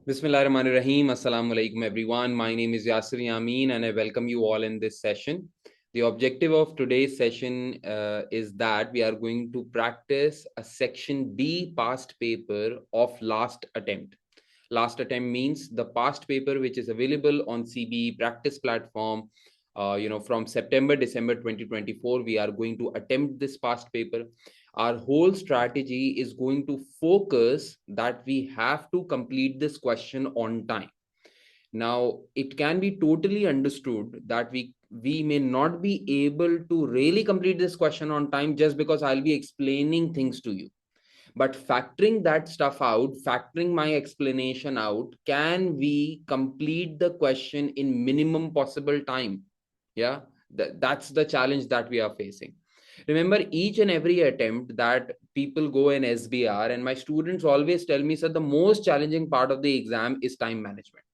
Bismillahirrahmanirrahim. Assalamu alaikum, everyone. My name is Yasir Yamin, and I welcome you all in this session. The objective of today's session is that we are going to practice a section B past paper of last attempt. Last attempt means the past paper which is available on CBE practice platform. From September, December 2024, we are going to attempt this past paper. Our whole strategy is going to focus that we have to complete this question on time. Now, it can be totally understood that we may not be able to really complete this question on time just because I'll be explaining things to you. But factoring that stuff out, factoring my explanation out, can we complete the question in minimum possible time? Yeah, that's the challenge that we are facing. Remember, each and every attempt that people go in SBR, and my students always tell me, that the most challenging part of the exam is time management.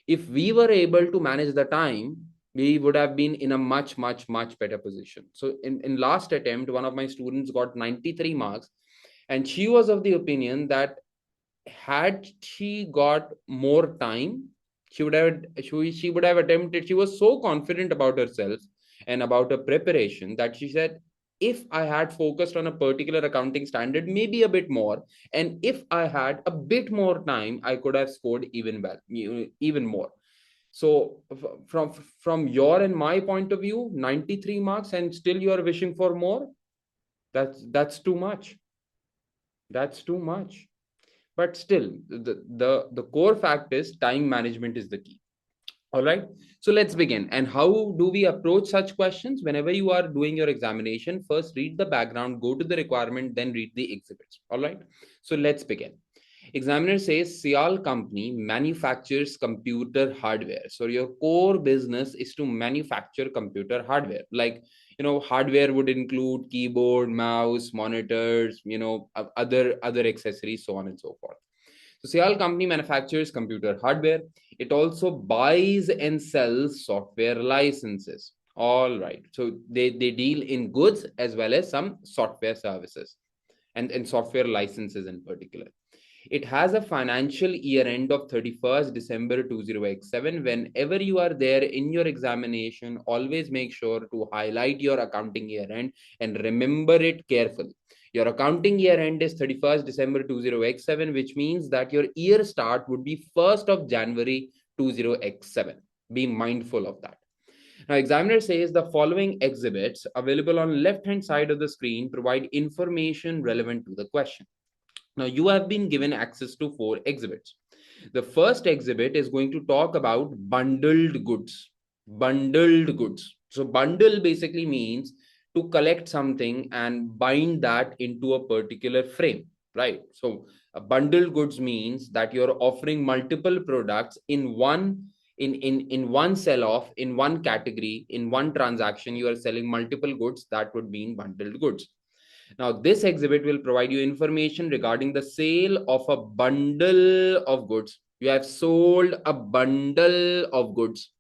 If we were able to manage the time, we would have been in a much, much, much better position. So in last attempt, one of my students got 93 marks, and she was of the opinion that had she got more time, she would have attempted. She was so confident about herself and about her preparation that she said, if I had focused on a particular accounting standard maybe a bit more, and if I had a bit more time, I could have scored even more. So from your and my point of view, 93 marks and still you are wishing for more, that's too much. That's too much. But still, the core fact is time management is the key. All right, so let's begin. And how do we approach such questions? Whenever you are doing your examination, first read the background, go to the requirement, then read the exhibits. All right, so let's begin. Examiner says Cial company manufactures computer hardware. So your core business is to manufacture computer hardware. Like, hardware would include keyboard, mouse, monitors, other accessories, so on and so forth. So Cial company manufactures computer hardware. It also buys and sells software licenses. All right. So they deal in goods as well as some software services and software licenses in particular. It has a financial year end of 31st December 2007. Whenever you are there in your examination, always make sure to highlight your accounting year end and remember it carefully. Your accounting year end is 31st December 2007, which means that your year start would be 1st of January 2007. Be mindful of that. Now, examiner says the following exhibits available on left hand side of the screen provide information relevant to the question. Now, you have been given access to 4 exhibits. The first exhibit is going to talk about bundled goods. Bundled goods. So, bundle basically means to collect something and bind that into a particular frame, right? So, bundled goods means that you're offering multiple products in one sell off, in one category, in one transaction. You are selling multiple goods. That would mean bundled goods. Now, this exhibit will provide you information regarding the sale of a bundle of goods. You have sold a bundle of goods.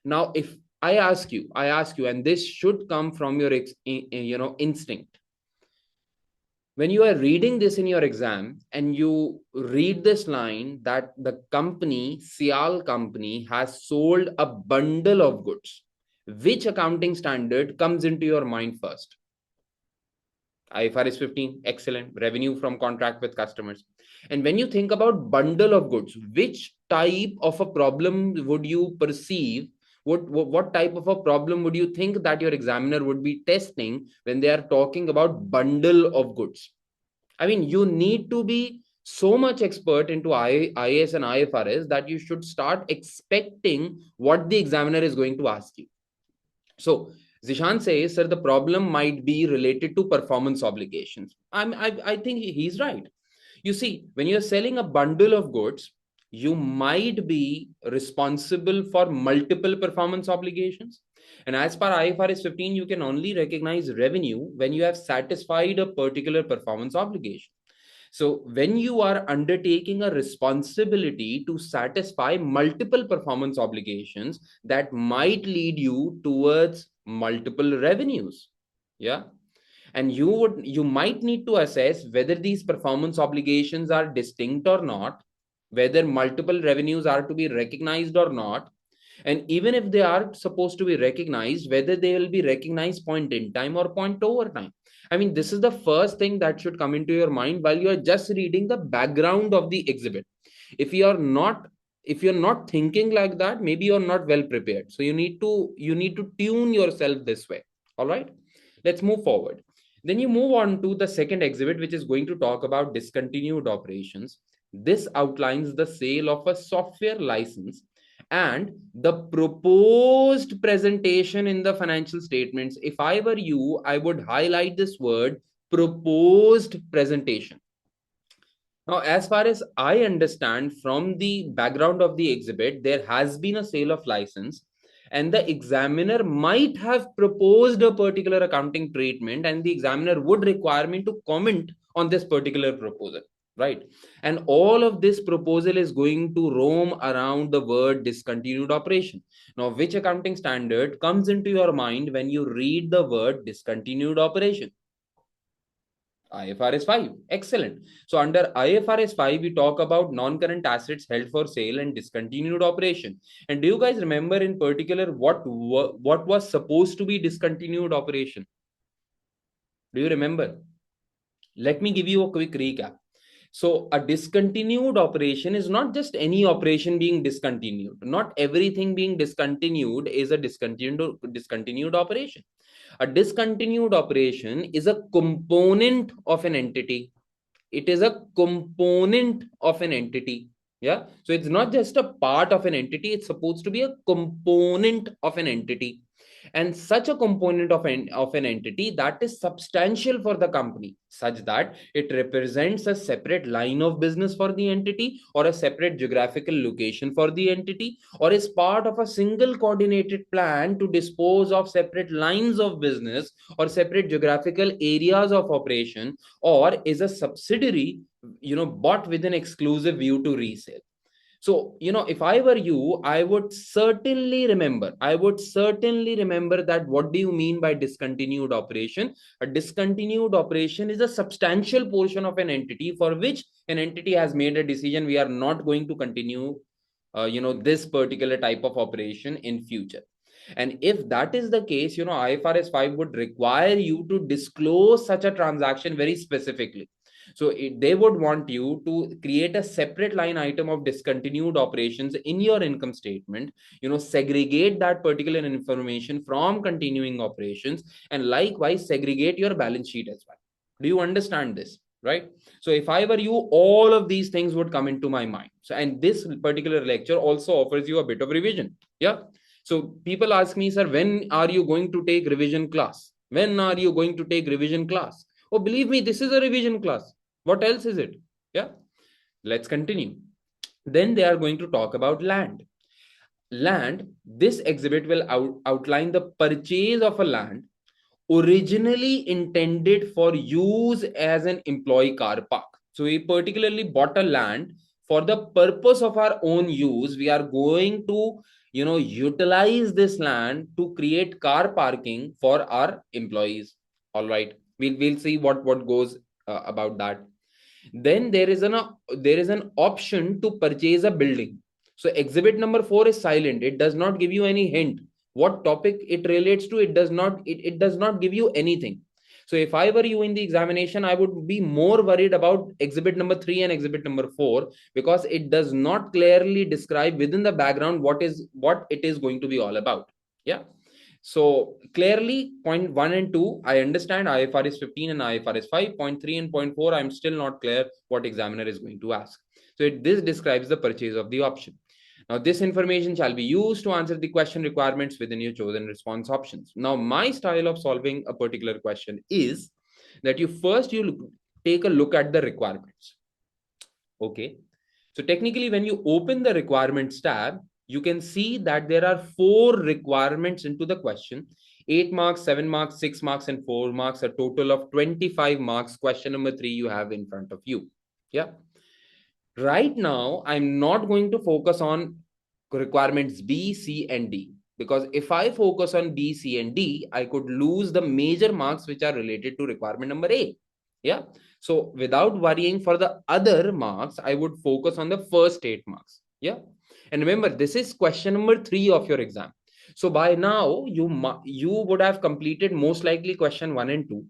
Now, if I ask you, and this should come from your instinct. When you are reading this in your exam and you read this line that the company, Cial company, has sold a bundle of goods, which accounting standard comes into your mind first? IFRS 15, excellent. Revenue from contract with customers. And when you think about bundle of goods, which type of a problem would you perceive? What type of a problem would you think that your examiner would be testing when they are talking about bundle of goods? I mean, you need to be so much expert into IAS and IFRS that you should start expecting what the examiner is going to ask you. So Zishan says, sir, the problem might be related to performance obligations. I think he's right. You see, when you're selling a bundle of goods, you might be responsible for multiple performance obligations. And as per IFRS 15, you can only recognize revenue when you have satisfied a particular performance obligation. So when you are undertaking a responsibility to satisfy multiple performance obligations, that might lead you towards multiple revenues. Yeah. And you might need to assess whether these performance obligations are distinct or not. whether multiple revenues are to be recognized or not. And even if they are supposed to be recognized, whether they will be recognized point in time or point over time. I mean, this is the first thing that should come into your mind while you are just reading the background of the exhibit. If you are not, if you're not thinking like that, maybe you're not well prepared. So you need to tune yourself this way. All right, let's move forward. Then you move on to the second exhibit, which is going to talk about discontinued operations. This outlines the sale of a software license and the proposed presentation in the financial statements. If I were you, I would highlight this word proposed presentation. Now, as far as I understand from the background of the exhibit, there has been a sale of license, and the examiner might have proposed a particular accounting treatment, and the examiner would require me to comment on this particular proposal, right? And all of this proposal is going to roam around the word discontinued operation. Now, which accounting standard comes into your mind when you read the word discontinued operation? IFRS 5. Excellent. So under IFRS 5, we talk about non-current assets held for sale and discontinued operation. And do you guys remember in particular what was supposed to be discontinued operation? Do you remember? Let me give you a quick recap. So a discontinued operation is not just any operation being discontinued. Not everything being discontinued is a discontinued operation. A discontinued operation is a component of an entity. It is a component of an entity. Yeah. So it's not just a part of an entity. It's supposed to be a component of an entity. And such a component of an entity that is substantial for the company, such that it represents a separate line of business for the entity, or a separate geographical location for the entity, or is part of a single coordinated plan to dispose of separate lines of business or separate geographical areas of operation, or is a subsidiary, bought with an exclusive view to resale. So, if I were you, I would certainly remember that what do you mean by discontinued operation? A discontinued operation is a substantial portion of an entity for which an entity has made a decision. We are not going to continue, this particular type of operation in future. And if that is the case, IFRS 5 would require you to disclose such a transaction very specifically. So they would want you to create a separate line item of discontinued operations in your income statement, segregate that particular information from continuing operations, and likewise segregate your balance sheet as well. Do you understand this? Right? So if I were you, all of these things would come into my mind. So, and this particular lecture also offers you a bit of revision. Yeah. So people ask me, sir, when are you going to take revision class? When are you going to take revision class? Oh, believe me, this is a revision class. What else is it? Yeah. Let's continue. Then they are going to talk about land. Land, this exhibit will outline the purchase of a land originally intended for use as an employee car park. So we particularly bought a land for the purpose of our own use. We are going to, utilize this land to create car parking for our employees. All right. We'll see what goes about that. Then there is an option to purchase a building. So exhibit number 4 is silent. It does not give you any hint what topic it relates to. It does not give you anything. So if I were you in the examination, I would be more worried about exhibit number 3 and exhibit number 4, because it does not clearly describe within the background what it is going to be all about. Yeah. So clearly, point 1 and 2, I understand IFRS 15 and IFRS 5. Point 3 and point 4, I'm still not clear what examiner is going to ask. So this describes the purchase of the option. Now, this information shall be used to answer the question requirements within your chosen response options. Now, my style of solving a particular question is that you take a look at the requirements. Okay. So technically, when you open the requirements tab, you can see that there are 4 requirements into the question: 8 marks, 7 marks, 6 marks, and 4 marks, a total of 25 marks. Question number 3 you have in front of you. Yeah. Right now, I'm not going to focus on requirements B, C, and D, because if I focus on B, C, and D, I could lose the major marks which are related to requirement number A. Yeah. So without worrying for the other marks, I would focus on the first 8 marks. Yeah. And remember, this is question number 3 of your exam. So by now, you would have completed most likely question 1 and 2.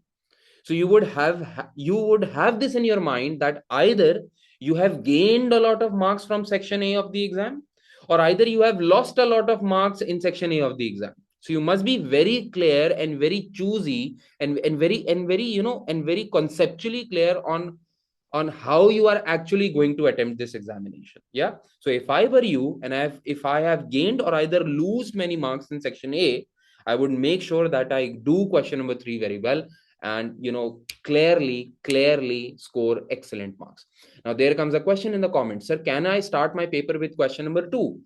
So you would have this in your mind that either you have gained a lot of marks from section A of the exam, or either you have lost a lot of marks in section A of the exam. So you must be very clear and very choosy, and very conceptually clear on how you are actually going to attempt this examination. Yeah. So if I were you, and if I have gained or either lost many marks in section A, I would make sure that I do question number 3 very well, and clearly score excellent marks. Now there comes a question in the comments: sir, can I start my paper with question number 2?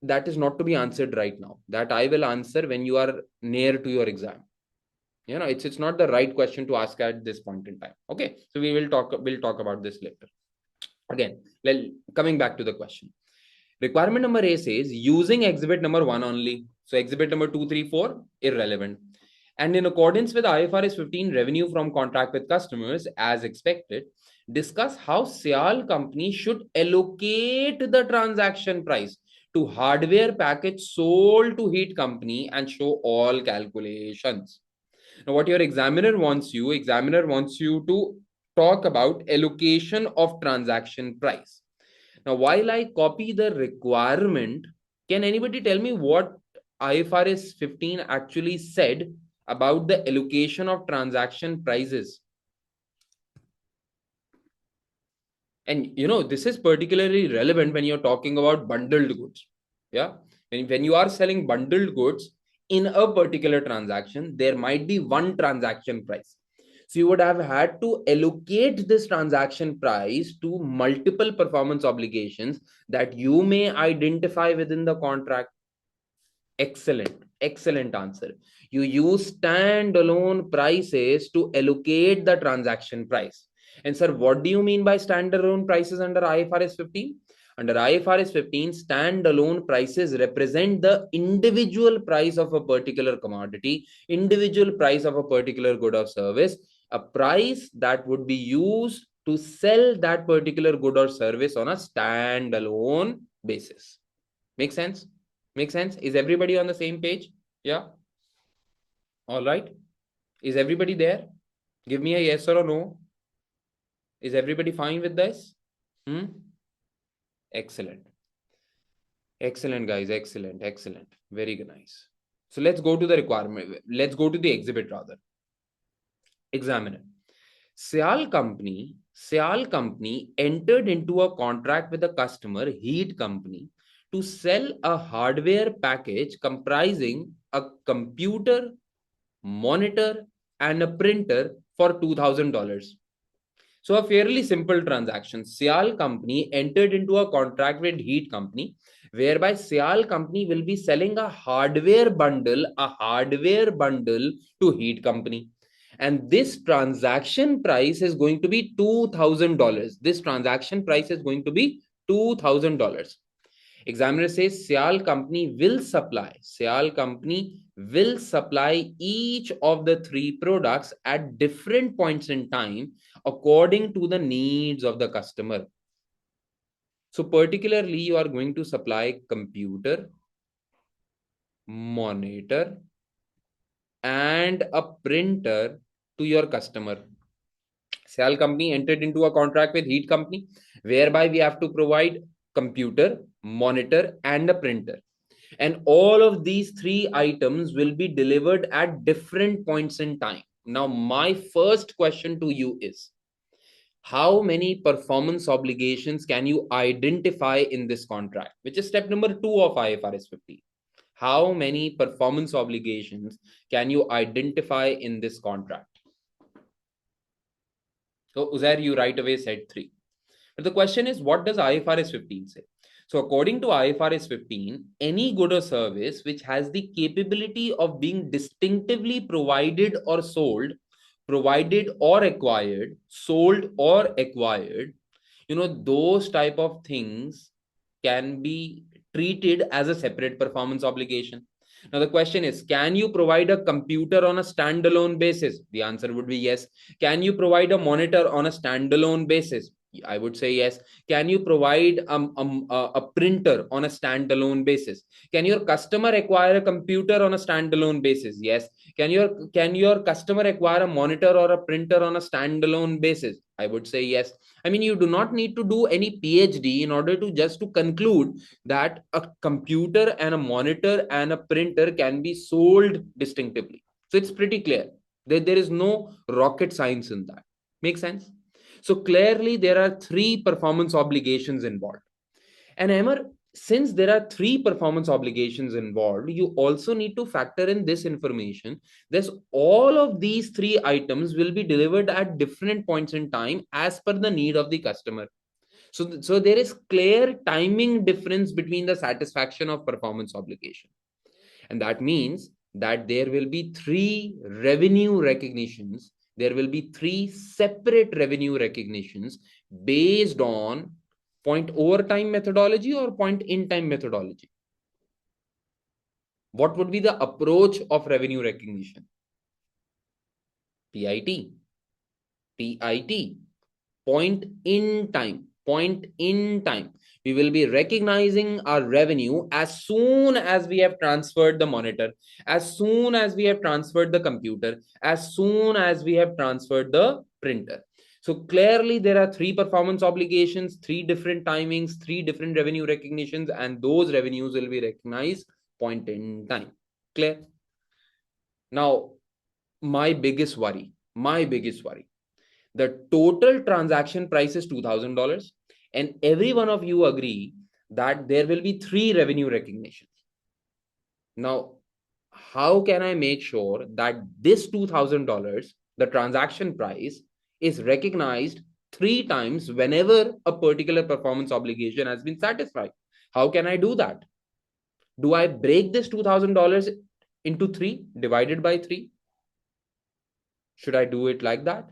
That is not to be answered right now. That I will answer when you are near to your exam. It's not the right question to ask at this point in time. Okay, so we'll talk about this later. Again, coming back to the question. Requirement number A says using exhibit number 1 only. So exhibit number 2, 3, 4, irrelevant. And in accordance with IFRS 15 revenue from contract with customers, as expected, discuss how Cial company should allocate the transaction price to hardware package sold to heat company and show all calculations. Now, what your examiner wants you to talk about allocation of transaction price. Now, while I copy the requirement, can anybody tell me what IFRS 15 actually said about the allocation of transaction prices? And this is particularly relevant when you're talking about bundled goods. Yeah. When you are selling bundled goods in a particular transaction, there might be one transaction price. So you would have had to allocate this transaction price to multiple performance obligations that you may identify within the contract. Excellent answer. You use standalone prices to allocate the transaction price. And sir, what do you mean by standalone prices under IFRS 15? Under IFRS 15, standalone prices represent the individual price of a particular commodity, individual price of a particular good or service, a price that would be used to sell that particular good or service on a standalone basis. Make sense? Make sense? Is everybody on the same page? Yeah. All right. Is everybody there? Give me a yes or a no. Is everybody fine with this? Excellent. Excellent, guys. Excellent. Very nice. So let's go to the requirement. Let's go to the exhibit rather. Examiner. Cial company entered into a contract with a customer, heat company, to sell a hardware package comprising a computer, monitor, and a printer for $2,000. So a fairly simple transaction. Cial company entered into a contract with heat company, whereby Cial company will be selling a hardware bundle to heat company. And this transaction price is going to be $2,000. This transaction price is going to be $2,000. Examiner says Cial company will supply each of the 3 products at different points in time according to the needs of the customer. So particularly you are going to supply computer, monitor, and a printer to your customer. Cial company entered into a contract with heat company, whereby we have to provide computer, monitor, and a printer. And all of these 3 items will be delivered at different points in time. Now, my first question to you is, how many performance obligations can you identify in this contract? Which is step number 2 of IFRS 15. How many performance obligations can you identify in this contract? So Uzair, you right away said 3. But the question is, what does IFRS 15 say? So according to IFRS 15, any good or service which has the capability of being distinctively provided or sold, provided or acquired, sold or acquired, those type of things can be treated as a separate performance obligation. Now, the question is, can you provide a computer on a standalone basis? The answer would be yes. Can you provide a monitor on a standalone basis? I would say yes. Can you provide a printer on a standalone basis? Can your customer acquire a computer on a standalone basis? Yes. Can your customer acquire a monitor or a printer on a standalone basis? I would say yes. I mean, you do not need to do any PhD in order to just to conclude that a computer and a monitor and a printer can be sold distinctively. So it's pretty clear that there is no rocket science in that. Make sense? So clearly there are three performance obligations involved. And Emmer, since there are three performance obligations involved, you also need to factor in this information. There's all of these three items will be delivered at different points in time as per the need of the customer. So there is clear timing difference between the satisfaction of performance obligation. And that means that there will be three revenue recognitions. There will be three separate revenue recognitions based on point over time methodology or point in time methodology. What would be the approach of revenue recognition? PIT, PIT, point in time. Point in time. We will be recognizing our revenue as soon as we have transferred the monitor, as soon as we have transferred the computer, as soon as we have transferred the printer. So clearly there are three performance obligations, three different timings, three different revenue recognitions, and those revenues will be recognized point in time. Clear? Now, my biggest worry, the total transaction price is $2,000, and every one of you agree that there will be three revenue recognitions. Now, how can I make sure that this $2,000, the transaction price, is recognized three times whenever a particular performance obligation has been satisfied? How can I do that? Do I break this $2,000 into three, divided by three? Should I do it like that?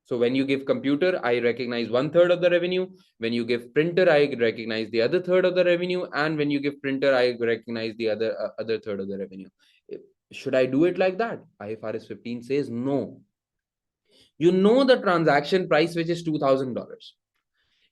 So when you give computer, I recognize 1/3 of the revenue. When you give printer, I recognize the other third of the revenue. And when you give printer, I recognize the other third of the revenue. Should I do it like that? IFRS 15 says no. You know the transaction price, which is $2,000.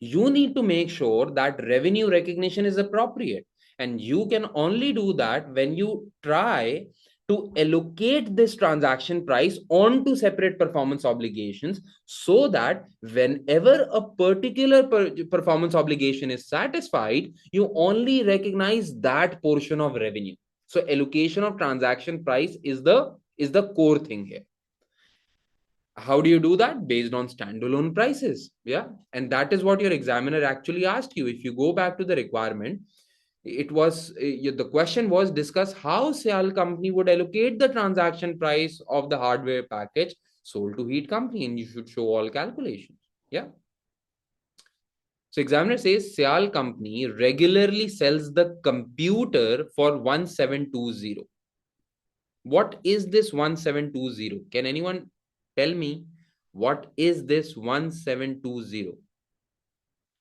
You need to make sure that revenue recognition is appropriate. And you can only do that when you try to allocate this transaction price onto separate performance obligations, so that whenever a particular performance obligation is satisfied, you only recognize that portion of revenue. So allocation of transaction price is the core thing here. How do you do that? Based on standalone prices. Yeah. And that is what your examiner actually asked you. If you go back to the requirement, it was the question was, discuss how Cial company would allocate the transaction price of the hardware package sold to heat company, and you should show all calculations. Yeah. So examiner says Cial company regularly sells the computer for 1720. What is this 1720? Can anyone tell me what is this 1720?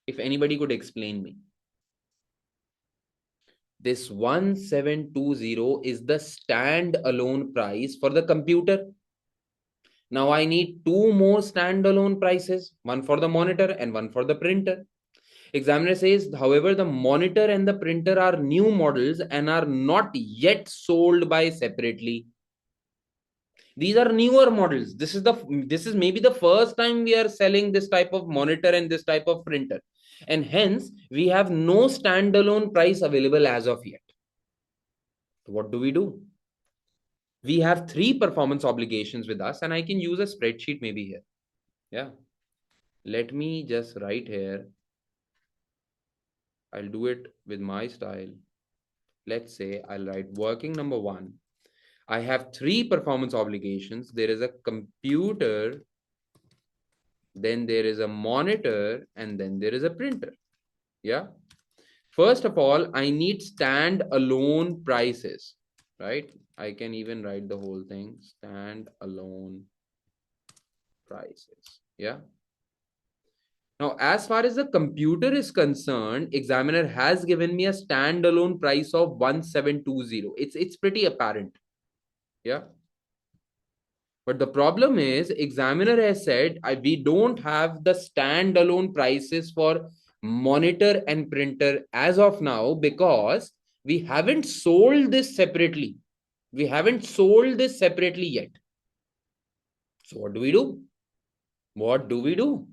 If anybody could explain me. This 1720 is the standalone price for the computer. Now I need two more standalone prices, one for the monitor and one for the printer. Examiner says, however, the monitor and the printer are new models and are not yet sold by separately. These are newer models. This is maybe the first time we are selling this type of monitor and this type of printer, and hence we have no standalone price available as of yet. What do? We have three performance obligations with us, and I can use a spreadsheet maybe here. Yeah, let me just write here. I'll do it with my style. Let's say I'll write working number one. I have three performance obligations. There is a computer, then there is a monitor, and then there is a printer. Yeah. First of all, I need stand-alone prices, right? I can even write the whole thing, stand-alone prices. Yeah. Now, as far as the computer is concerned, examiner has given me a standalone price of 1720. It's pretty apparent. Yeah. But the problem is, examiner has said we don't have the standalone prices for monitor and printer as of now because we haven't sold this separately. We haven't sold this separately yet. So what do we do? What do we do?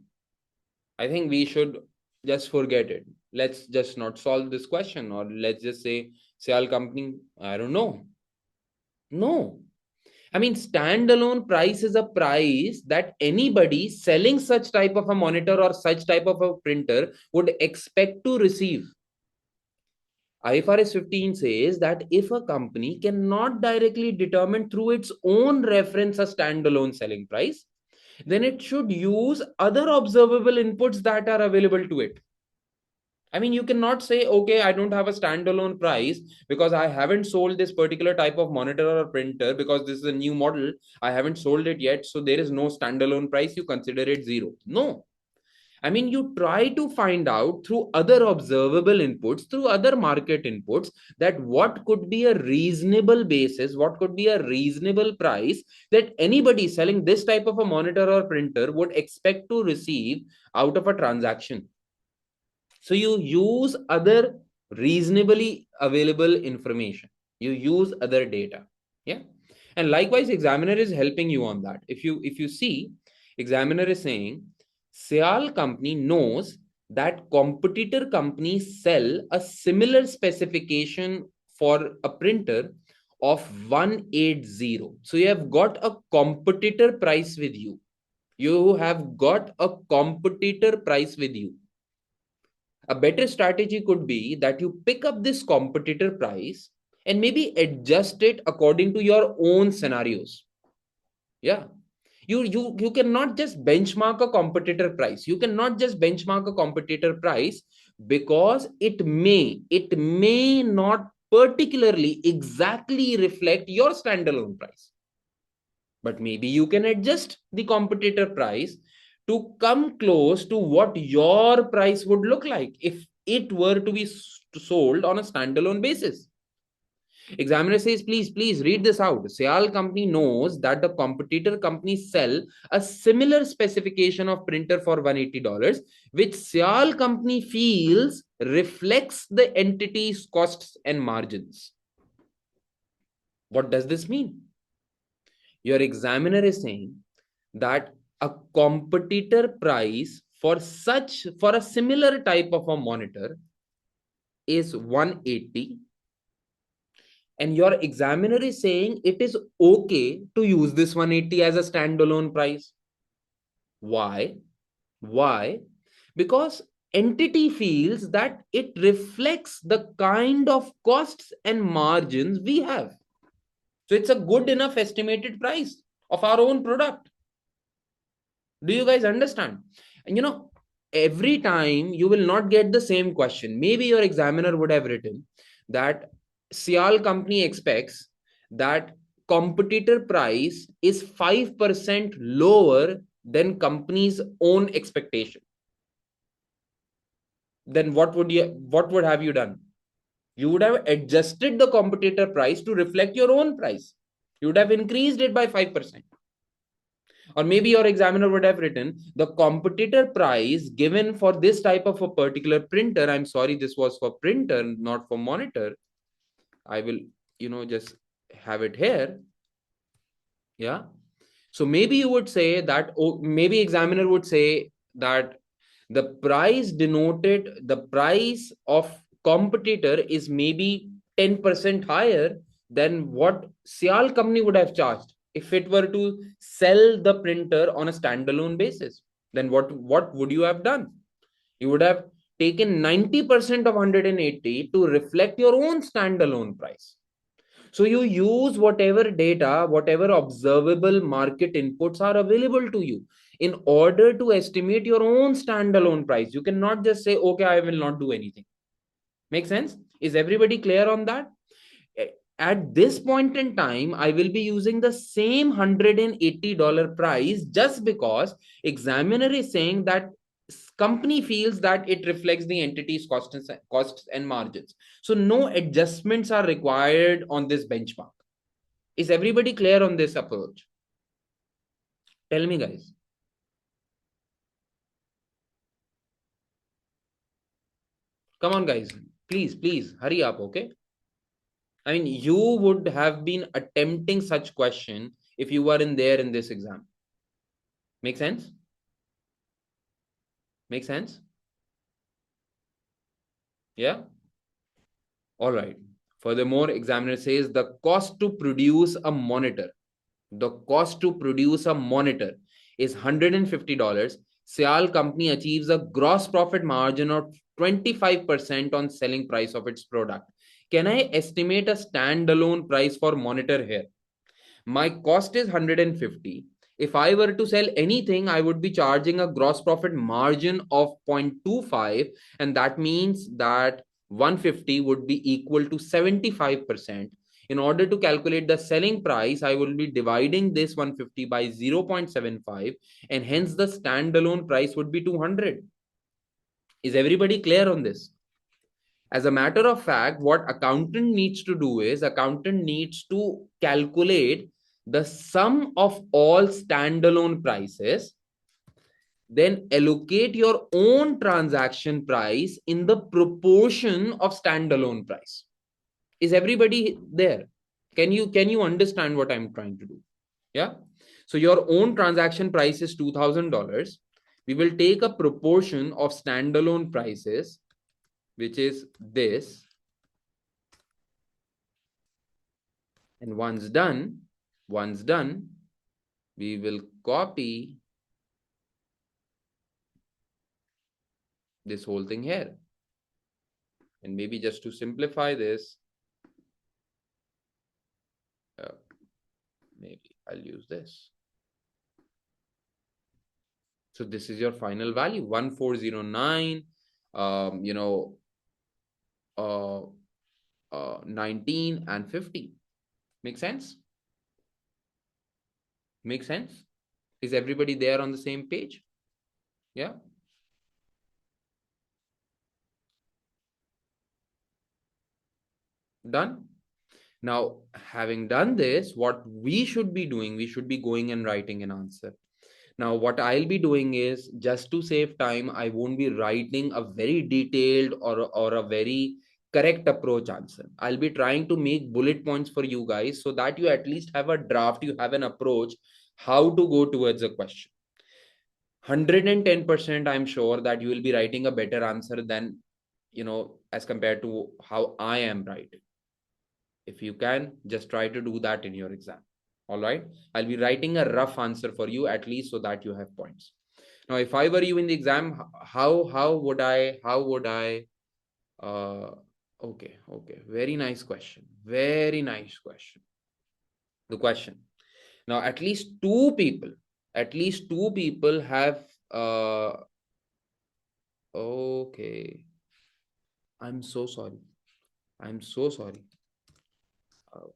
I think we should just forget it. Let's just not solve this question, or let's just say Cial company, I don't know. No. I mean, standalone price is a price that anybody selling such type of a monitor or such type of a printer would expect to receive. IFRS 15 says that if a company cannot directly determine through its own reference a standalone selling price, then it should use other observable inputs that are available to it. I mean, you cannot say, okay, I don't have a standalone price because I haven't sold this particular type of monitor or printer because this is a new model. I haven't sold it yet. So there is no standalone price. You consider it zero. No. I mean, you try to find out through other observable inputs, through other market inputs, that what could be a reasonable basis, what could be a reasonable price that anybody selling this type of a monitor or printer would expect to receive out of a transaction. So you use other reasonably available information. You use other data. Yeah. And likewise, examiner is helping you on that. If you see, examiner is saying, Cial company knows that competitor companies sell a similar specification for a printer of 180. So you have got a competitor price with you. You have got a competitor price with you. A better strategy could be that you pick up this competitor price and maybe adjust it according to your own scenarios. Yeah. You cannot just benchmark a competitor price. You cannot just benchmark a competitor price because it may not particularly exactly reflect your standalone price. But maybe you can adjust the competitor price to come close to what your price would look like if it were to be sold on a standalone basis. Examiner says, please read this out. Cial company knows that the competitor companies sell a similar specification of printer for $180, which Cial company feels reflects the entity's costs and margins. What does this mean? Your examiner is saying that a competitor price for a similar type of a monitor is 180, and your examiner is saying it is okay to use this 180 as a standalone price. Why? Because entity feels that it reflects the kind of costs and margins we have. So it's a good enough estimated price of our own product. Do you guys understand? And every time you will not get the same question. Maybe your examiner would have written that Cial company expects that competitor price is 5% lower than company's own expectation. Then what would have you done? You would have adjusted the competitor price to reflect your own price. You would have increased it by 5%. Or maybe your examiner would have written the competitor price given for this type of a particular printer. I'm sorry, this was for printer, not for monitor. I will, just have it here. Yeah. So maybe you would say that, maybe examiner would say that the price of competitor is maybe 10% higher than what Cial company would have charged if it were to sell the printer on a standalone basis. Then what would you have done? You would have taken 90% of 180 to reflect your own standalone price. So you use whatever data, whatever observable market inputs are available to you in order to estimate your own standalone price. You cannot just say, okay, I will not do anything. Make sense? Is everybody clear on that? At this point in time, I will be using the same $180 price just because examiner is saying that company feels that it reflects the entity's costs and margins. So no adjustments are required on this benchmark. Is everybody clear on this approach? Tell me, guys. Come on, guys. Please, hurry up, okay? I mean, you would have been attempting such question if you were in there in this exam. Make sense? Make sense? Yeah? All right. Furthermore, examiner says the cost to produce a monitor, the cost to produce a monitor is $150. Cial company achieves a gross profit margin of 25% on selling price of its product. Can I estimate a standalone price for monitor here? My cost is 150. If I were to sell anything, I would be charging a gross profit margin of 0.25, and that means that 150 would be equal to 75%. In order to calculate the selling price, I will be dividing this 150 by 0.75, and hence the standalone price would be 200. Is everybody clear on this? As a matter of fact, what accountant needs to do is accountant needs to calculate the sum of all standalone prices, then allocate your own transaction price in the proportion of standalone price. Is everybody there? Can you understand what I'm trying to do? Yeah. So your own transaction price is $2,000. We will take a proportion of standalone prices, which is this. And once done, we will copy this whole thing here. And maybe just to simplify this, maybe I'll use this. So this is your final value, 1409, 19 and 50. Make sense? Make sense? Is everybody there on the same page? Yeah. Done. Now, having done this, what we should be doing, we should be going and writing an answer. Now, what I'll be doing is, just to save time, I won't be writing a very detailed or a very correct approach answer. I'll be trying to make bullet points for you guys so that you at least have a draft, you have an approach, how to go towards a question. 110%, I'm sure that you will be writing a better answer than, as compared to how I am writing. If you can, just try to do that in your exam. All right. I'll be writing a rough answer for you at least so that you have points. Now, if I were you in the exam, how would I, okay. Very nice question. Very nice question. The question. Now, at least two people have, okay. I'm so sorry. Okay.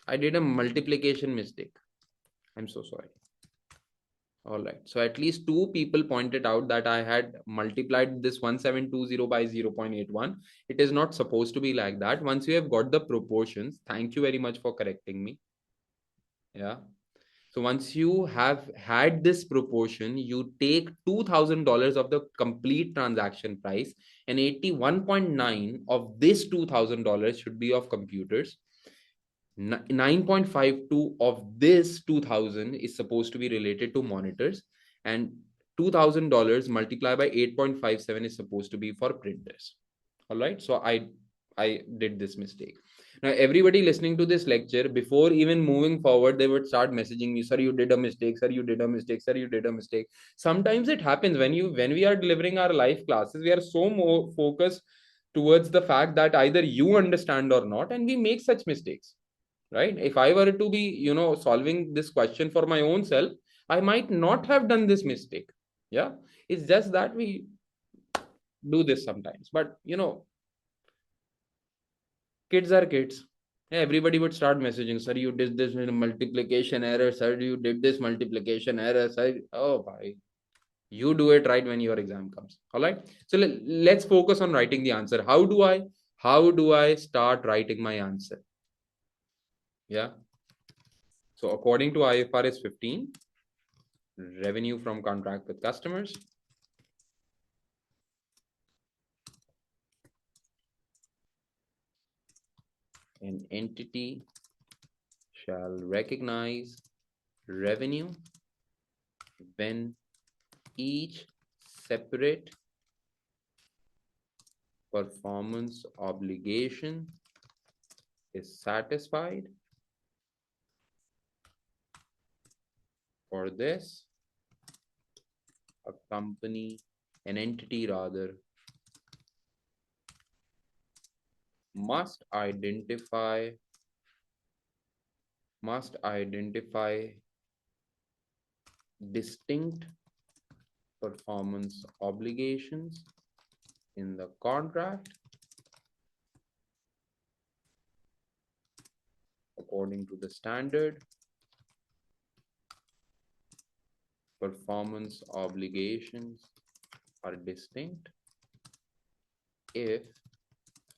I did a multiplication mistake. I'm so sorry. All right. So at least two people pointed out that I had multiplied this 1720 by 0.81. It is not supposed to be like that. Once you have got the proportions, thank you very much for correcting me. Yeah. So once you have had this proportion, you take $2,000 of the complete transaction price, and 81.9 of this $2,000 should be of computers. 9.52 of this 2000 is supposed to be related to monitors, and $2,000 multiplied by 8.57 is supposed to be for printers. All right. So I did this mistake. Now, everybody listening to this lecture, before even moving forward, they would start messaging me, sir, you did a mistake, sir, you did a mistake, sir, you did a mistake. Sometimes it happens when we are delivering our live classes, we are so more focused towards the fact that either you understand or not, and we make such mistakes. Right? If I were to be, solving this question for my own self, I might not have done this mistake. Yeah. It's just that we do this sometimes, but kids are kids. Yeah, everybody would start messaging, sir, you did this multiplication error, sir, you did this multiplication error, sir. Oh, bhai. You do it right when your exam comes. All right. So let's focus on writing the answer. How do I start writing my answer? Yeah. So according to IFRS 15, revenue from contract with customers, an entity shall recognize revenue when each separate performance obligation is satisfied. For this, a company, an entity rather, must identify distinct performance obligations in the contract according to the standard. Performance obligations are distinct if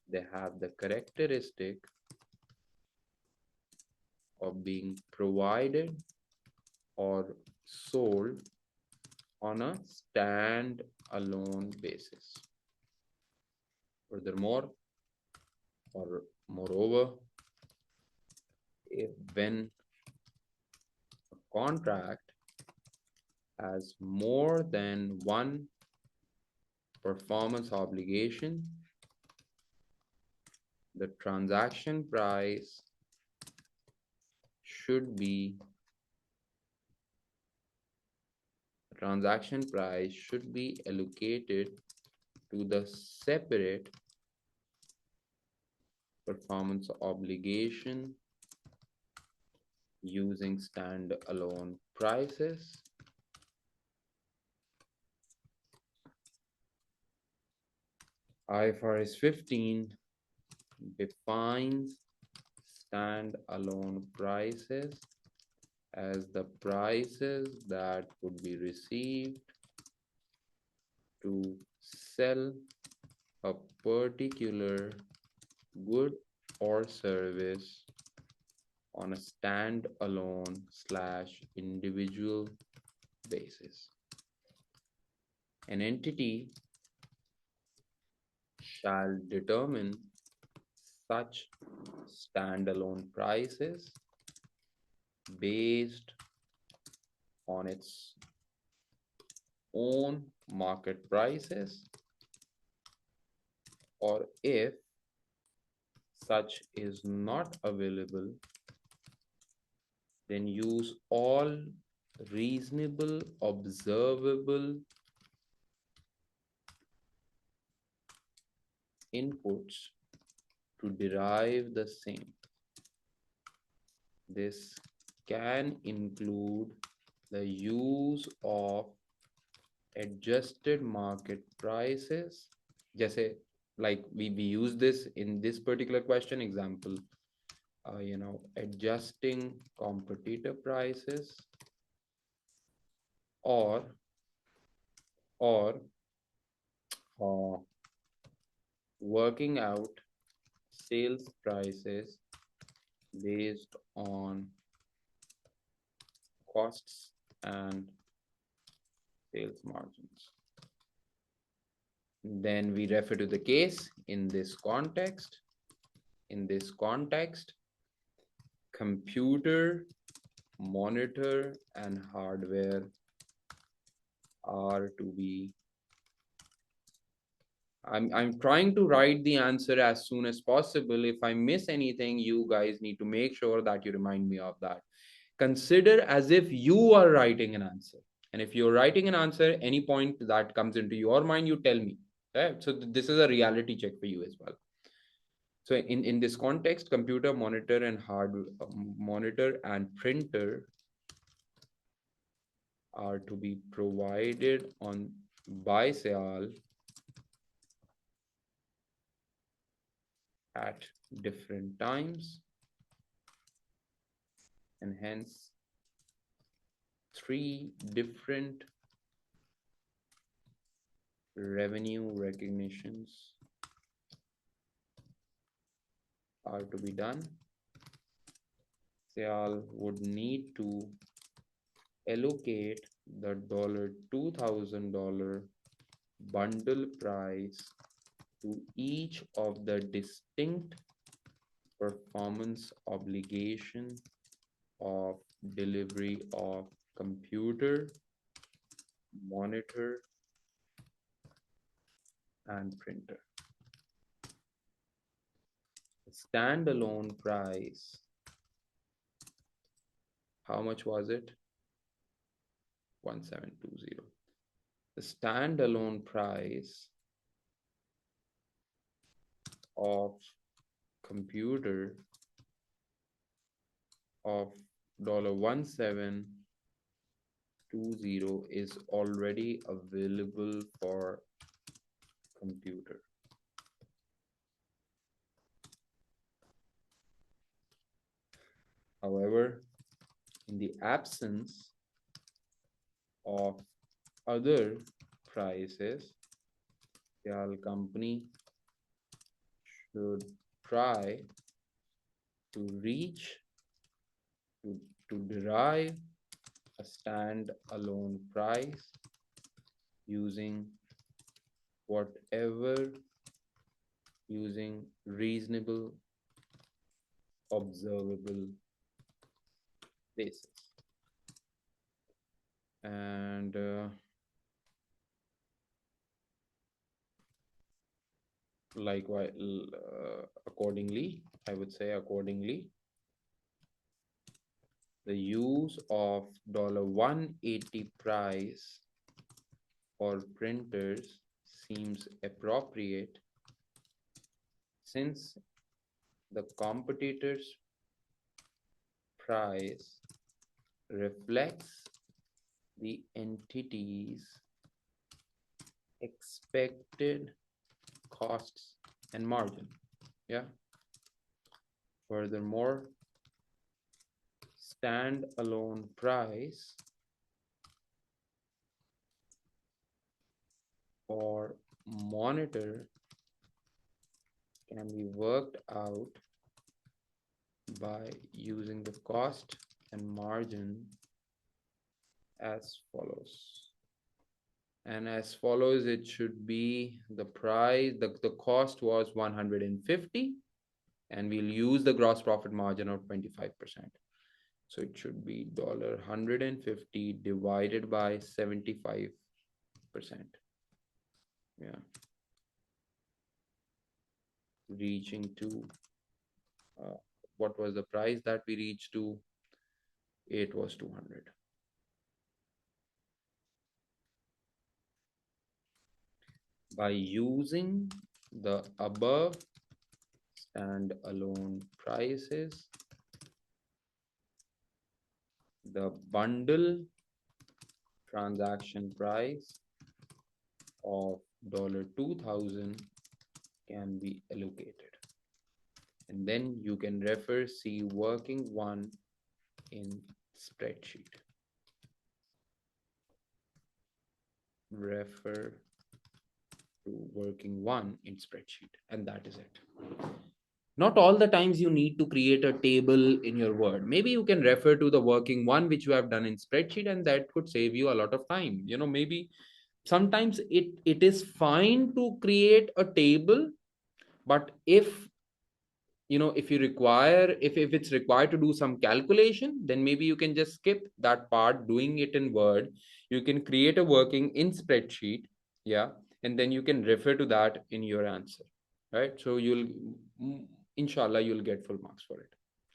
they have the characteristic of being provided or sold on a stand-alone basis. Furthermore, or moreover, if when a contract has more than one performance obligation, the transaction price should be allocated to the separate performance obligation using stand-alone prices. IFRS 15 defines stand-alone prices as the prices that would be received to sell a particular good or service on a stand-alone/individual basis. An entity shall determine such stand-alone prices based on its own market prices, or if such is not available, then use all reasonable observable inputs to derive the same. This can include the use of adjusted market prices. Jaise, like we use this in this particular question example, adjusting competitor prices or uh, working out sales prices based on costs and sales margins. Then we refer to the case in this context. In this context, computer, monitor, and hardware are to be. I'm trying to write the answer as soon as possible. If I miss anything, you guys need to make sure that you remind me of that. Consider as if you are writing an answer. And if you're writing an answer, any point that comes into your mind, you tell me. Okay? So this is a reality check for you as well. So in this context, computer, monitor, and monitor and printer are to be provided on by Cial at different times, and hence 3 different revenue recognitions are to be done. Cial would need to allocate the $2,000 bundle price to each of the distinct performance obligation of delivery of computer, monitor, and printer. The standalone price, how much was it? 1720. The standalone price of computer of $1720 is already available for computer. However, in the absence of other prices, the company should try to reach to derive a stand-alone price using reasonable observable basis. And likewise, accordingly, I would say accordingly, the use of $180 price for printers seems appropriate since the competitor's price reflects the entity's expected costs and margin. Yeah. Furthermore, stand-alone price or monitor can be worked out by using the cost and margin as follows. And as follows, it should be the price, the cost was 150, and we'll use the gross profit margin of 25%. So it should be $150 divided by 75%. Yeah. Reaching to, what was the price that we reached to? It was 200. By using the above stand-alone prices, the bundle transaction price of $2,000 can be allocated. And then you can see working one in spreadsheet. Refer to working one in spreadsheet, and that is it. Not all the times you need to create a table in your Word. Maybe you can refer to the working one which you have done in spreadsheet, and that could save you a lot of time. Maybe sometimes it is fine to create a table, but if you require, if it's required to do some calculation, then maybe you can just skip that part, doing it in Word. You can create a working in spreadsheet, yeah, and then you can refer to that in your answer, right? So inshallah you'll get full marks for it.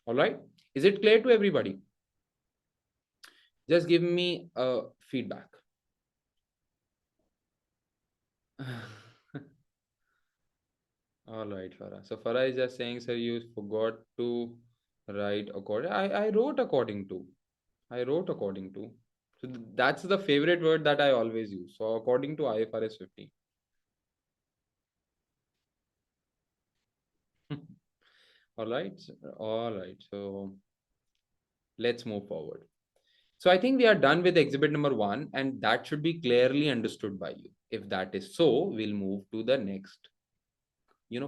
All right, is it clear to everybody? Just give me a feedback. All right, Farah. So Farah is just saying, sir, you forgot to write according. I wrote according to. I wrote according to. So that's the favorite word that I always use. So according to IFRS 15. All right. All right. So let's move forward. So I think we are done with exhibit number 1, and that should be clearly understood by you. If that is so, we'll move to the next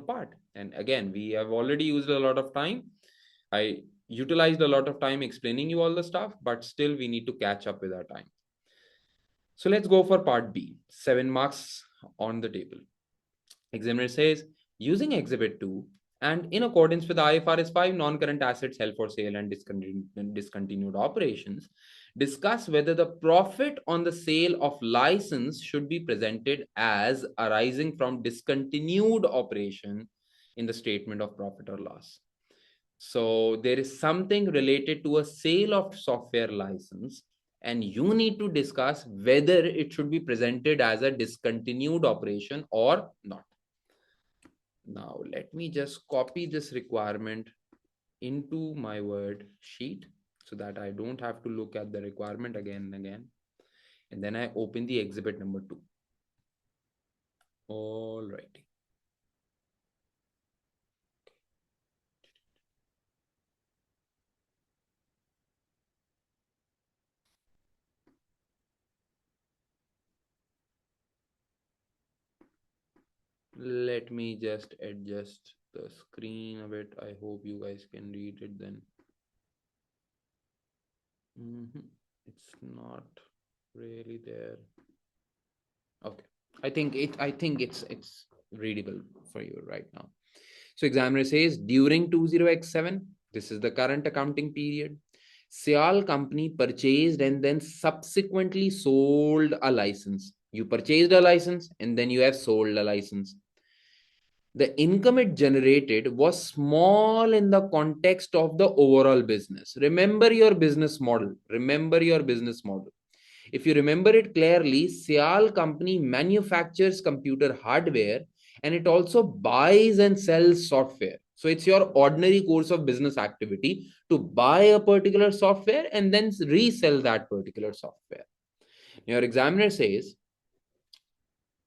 part. And again, we have already used a lot of time. I utilized a lot of time explaining you all the stuff, but still we need to catch up with our time. So let's go for part B. 7 marks on the table. Examiner says, using exhibit 2 and in accordance with IFRS 5 non-current assets held for sale and discontinued operations, discuss whether the profit on the sale of license should be presented as arising from discontinued operation in the statement of profit or loss. So there is something related to a sale of software license, and you need to discuss whether it should be presented as a discontinued operation or not. Now, let me just copy this requirement into my Word sheet so that I don't have to look at the requirement again and again. And then I open the exhibit number 2. All right. Let me just adjust the screen a bit. I hope you guys can read it then. It's not really there. Okay. I think it's readable for you right now. So examiner says during 20x7, this is the current accounting period, Cial company purchased and then subsequently sold a license. You purchased a license and then you have sold a license. The income it generated was small in the context of the overall business. Remember your business model. If you remember it clearly, Cial company manufactures computer hardware and it also buys and sells software. So it's your ordinary course of business activity to buy a particular software and then resell that particular software. Your examiner says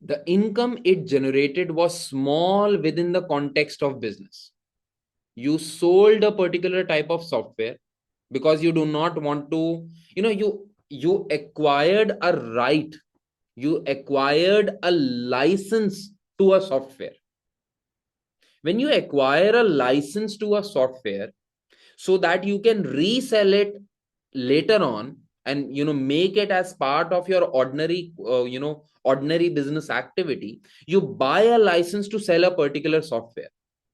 the income it generated was small within the context of business. You sold a particular type of software because you do not want to, you acquired a right, you acquired a license to a software. When you acquire a license to a software so that you can resell it later on and make it as part of your ordinary business activity, you buy a license to sell a particular software.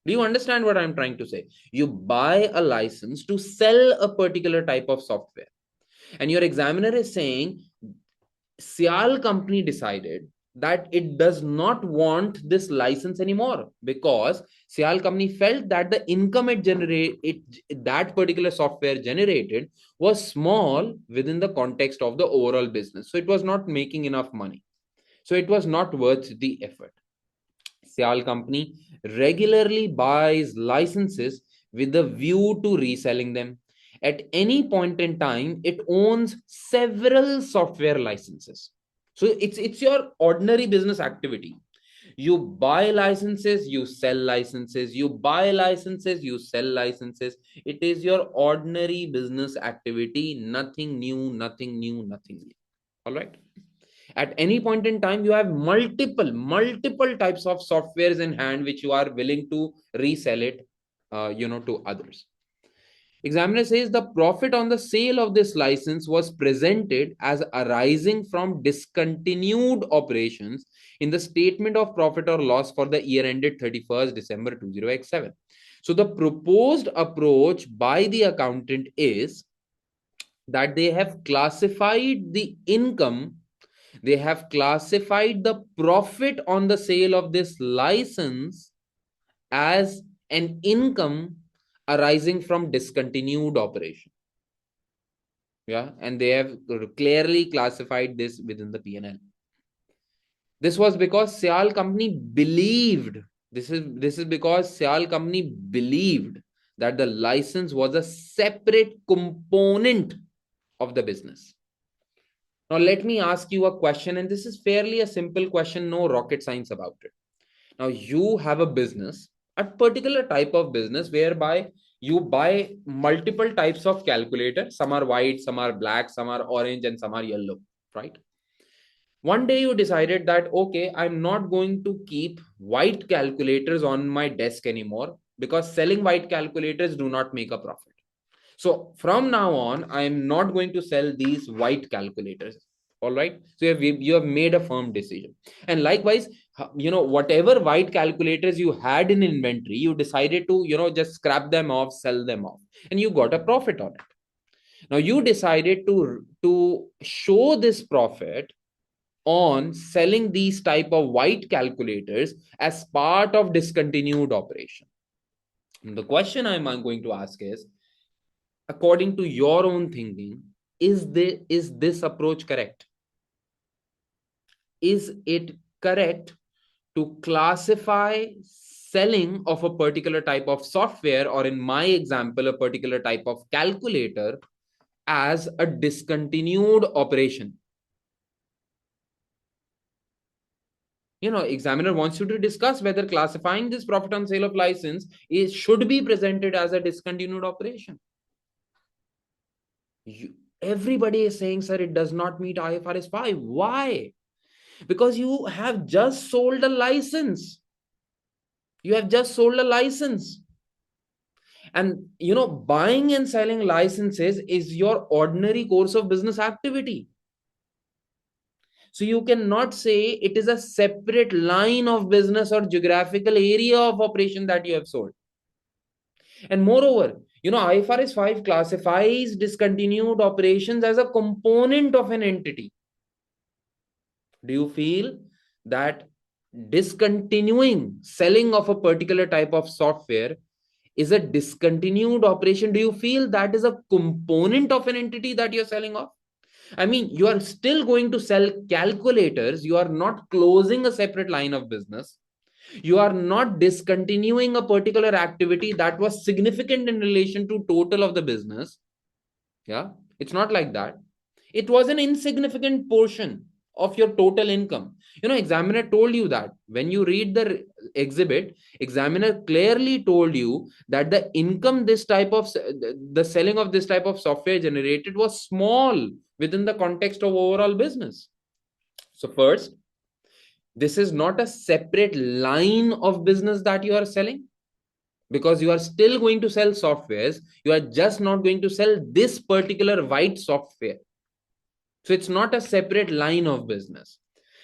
Do you understand what I'm trying to say? You buy a license to sell a particular type of software, and your examiner is saying Cial company decided that it does not want this license anymore because Cial company felt that the income that particular software generated was small within the context of the overall business. So it was not making enough money. So it was not worth the effort. Cial company regularly buys licenses with a view to reselling them. At any point in time, it owns several software licenses. So it's your ordinary business activity. You buy licenses, you sell licenses, you buy licenses, you sell licenses. It is your ordinary business activity, nothing new, nothing new, nothing new. All right. At any point in time, you have multiple types of softwares in hand which you are willing to resell it to others. Examiner says the profit on the sale of this license was presented as arising from discontinued operations in the statement of profit or loss for the year ended 31st December 2007. So the proposed approach by the accountant is that they have classified the income, they have classified the profit on the sale of this license as an income arising from discontinued operation. Yeah, and they have clearly classified this within the P&L. This was because Cial company believed, this is because Cial company believed that the license was a separate component of the business. Now, let me ask you a question, and this is fairly a simple question, no rocket science about it. Now, you have a business, A particular type of business whereby you buy multiple types of calculators. Some are white, some are black, some are orange, and some are yellow, right? One day you decided that, okay, I'm not going to keep white calculators on my desk anymore because selling white calculators do not make a profit. So from now on, I'm not going to sell these white calculators. All right. So you have made a firm decision. And likewise, whatever white calculators you had in inventory, you decided to, just scrap them off, sell them off, and you got a profit on it. Now you decided to show this profit on selling these type of white calculators as part of discontinued operation. And the question I'm going to ask is, according to your own thinking, is this approach correct? Is it correct to classify selling of a particular type of software, or in my example, a particular type of calculator, as a discontinued operation? Examiner wants you to discuss whether classifying this profit on sale of license should be presented as a discontinued operation. Everybody is saying, sir, it does not meet IFRS 5. Why? Because you have just sold a license. You have just sold a license. And, buying and selling licenses is your ordinary course of business activity. So you cannot say it is a separate line of business or geographical area of operation that you have sold. And moreover, IFRS 5 classifies discontinued operations as a component of an entity. Do you feel that discontinuing selling of a particular type of software is a discontinued operation? Do you feel that is a component of an entity that you're selling off? I mean, you are still going to sell calculators. You are not closing a separate line of business. You are not discontinuing a particular activity that was significant in relation to total of the business. Yeah, it's not like that. It was an insignificant portion of your total income. Examiner told you that when you read the exhibit, examiner clearly told you that the income the selling of this type of software generated was small within the context of overall business. So first, this is not a separate line of business that you are selling, because you are still going to sell softwares. You are just not going to sell this particular white software. So it's not a separate line of business.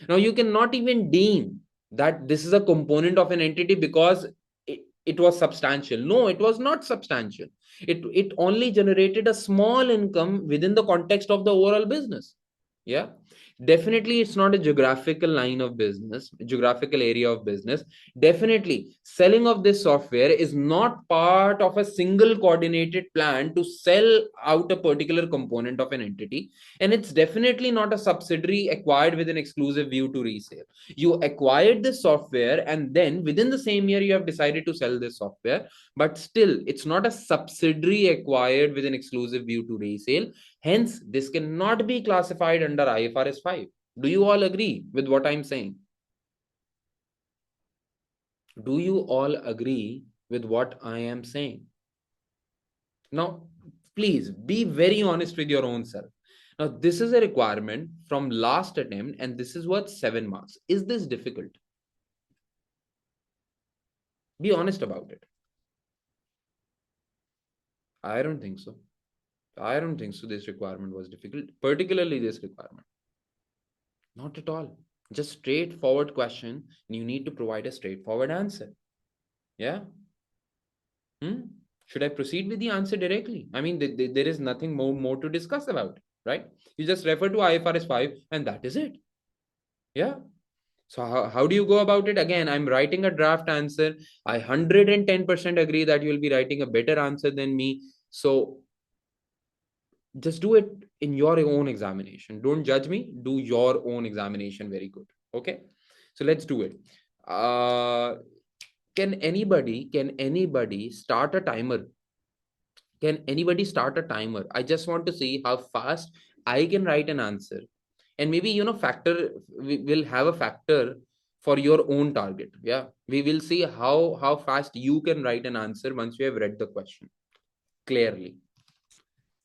Now you cannot even deem that this is a component of an entity because it was substantial. No, it was not substantial. It only generated a small income within the context of the overall business. Yeah. Definitely, it's not a geographical line of business, geographical area of business. Definitely, selling of this software is not part of a single coordinated plan to sell out a particular component of an entity. And it's definitely not a subsidiary acquired with an exclusive view to resale. You acquired this software, and then within the same year, you have decided to sell this software. But still, it's not a subsidiary acquired with an exclusive view to resale. Hence, this cannot be classified under IFRS 5. Do you all agree with what I'm saying? Do you all agree with what I am saying? Now, please be very honest with your own self. Now, this is a requirement from last attempt, and this is worth 7 marks. Is this difficult? Be honest about it. I don't think so. I don't think so. This requirement was difficult, particularly this requirement. Not at all. Just straightforward question, and you need to provide a straightforward answer. Yeah. Should I proceed with the answer directly? I mean, there is nothing more to discuss about, right? You just refer to IFRS 5 and that is it. Yeah. So how do you go about it? Again, I'm writing a draft answer. I 110% agree that you'll be writing a better answer than me. So just do it in your own examination. Don't judge me. Do your own examination very good. Okay. So let's do it. Can anybody start a timer? Can anybody start a timer? I just want to see how fast I can write an answer. And maybe, we'll have a factor for your own target. Yeah, we will see how fast you can write an answer once you have read the question clearly.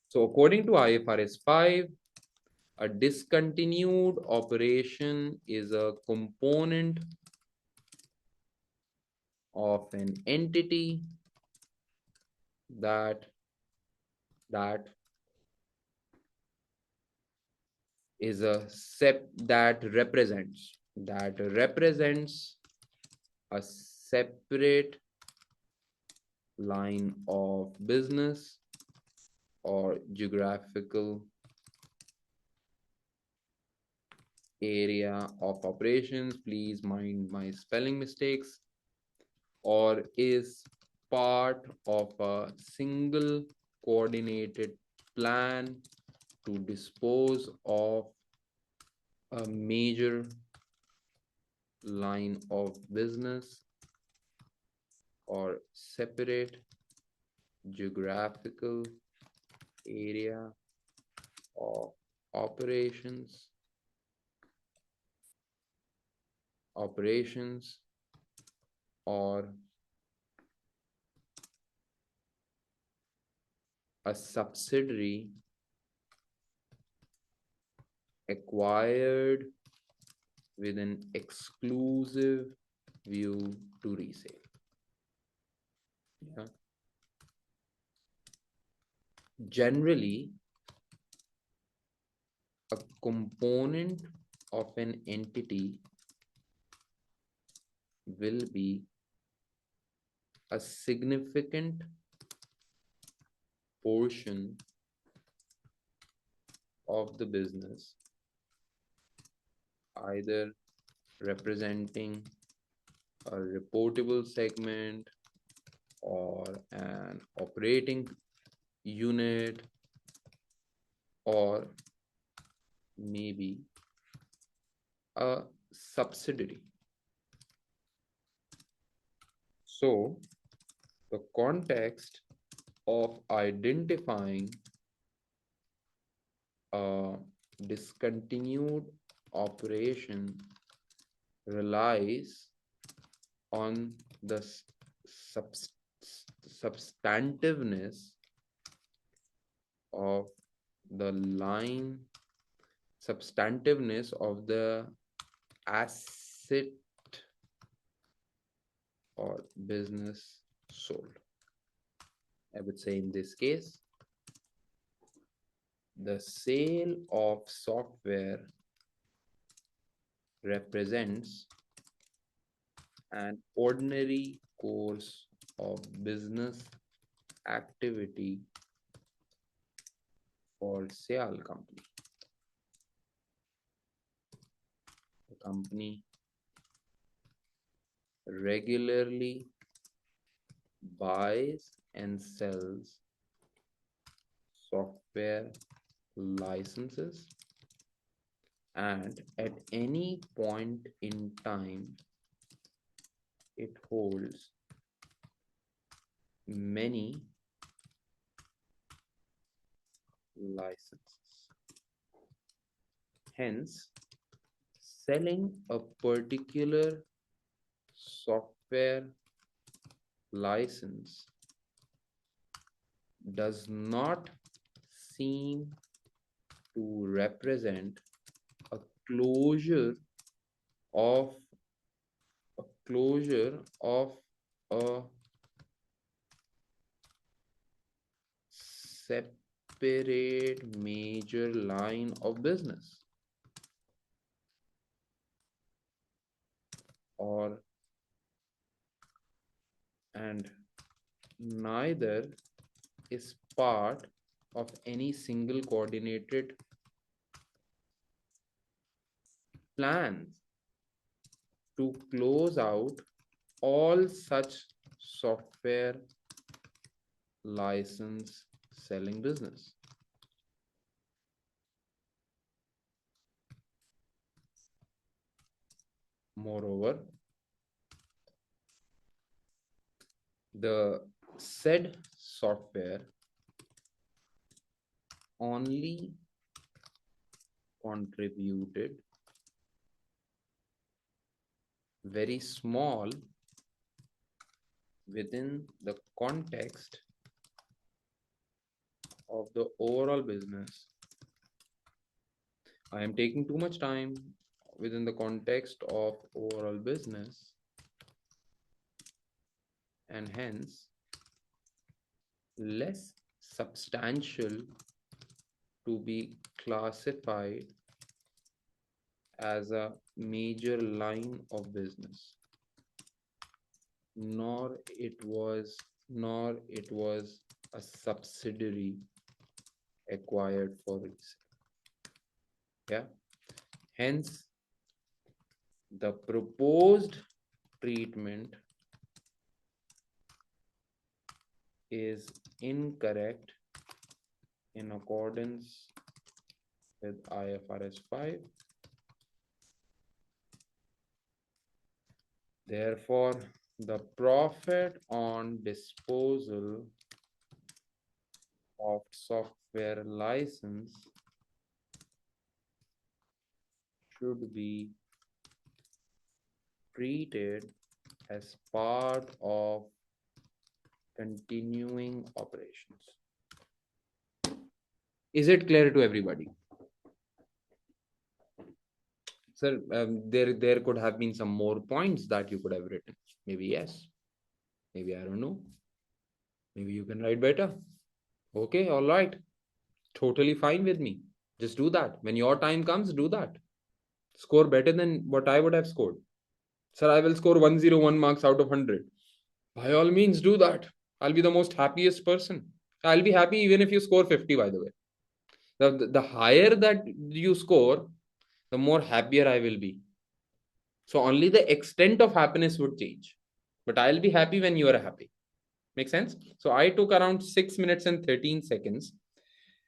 So according to IFRS 5, a discontinued operation is a component of an entity that is a that represents a separate line of business or geographical area of operations. Please mind my spelling mistakes. Or is part of a single coordinated plan to dispose of a major line of business or separate geographical area of operations or a subsidiary acquired with an exclusive view to resale. Yeah. Generally, a component of an entity will be a significant portion of the business, either representing a reportable segment or an operating unit or maybe a subsidiary. So the context of identifying a discontinued operation relies on the substantiveness of the asset or business sold. I would say in this case, the sale of software represents an ordinary course of business activity for Cial company. The company regularly buys and sells software licenses, and at any point in time it holds many licenses. Hence, selling a particular software license does not seem to represent a closure of a separate major line of business and neither is part of any single coordinated plan to close out all such software license selling business. Moreover, the said software only contributed very small within the context of the overall business. I am taking too much time within the context of overall business, and hence less substantial to be classified as a major line of business, nor it was a subsidiary acquired for resale. Yeah, hence the proposed treatment is incorrect in accordance with IFRS 5. Therefore, the profit on disposal of software license should be treated as part of continuing operations. Is it clear to everybody? Sir, there could have been some more points that you could have written. Maybe yes. Maybe I don't know. Maybe you can write better. Okay, all right. Totally fine with me. Just do that. When your time comes, do that. Score better than what I would have scored. Sir, I will score 101 marks out of 100. By all means, do that. I'll be the most happiest person. I'll be happy even if you score 50, by the way. The higher that you score, the more happier I will be. So only the extent of happiness would change. But I'll be happy when you are happy. Make sense? So I took around 6 minutes and 13 seconds.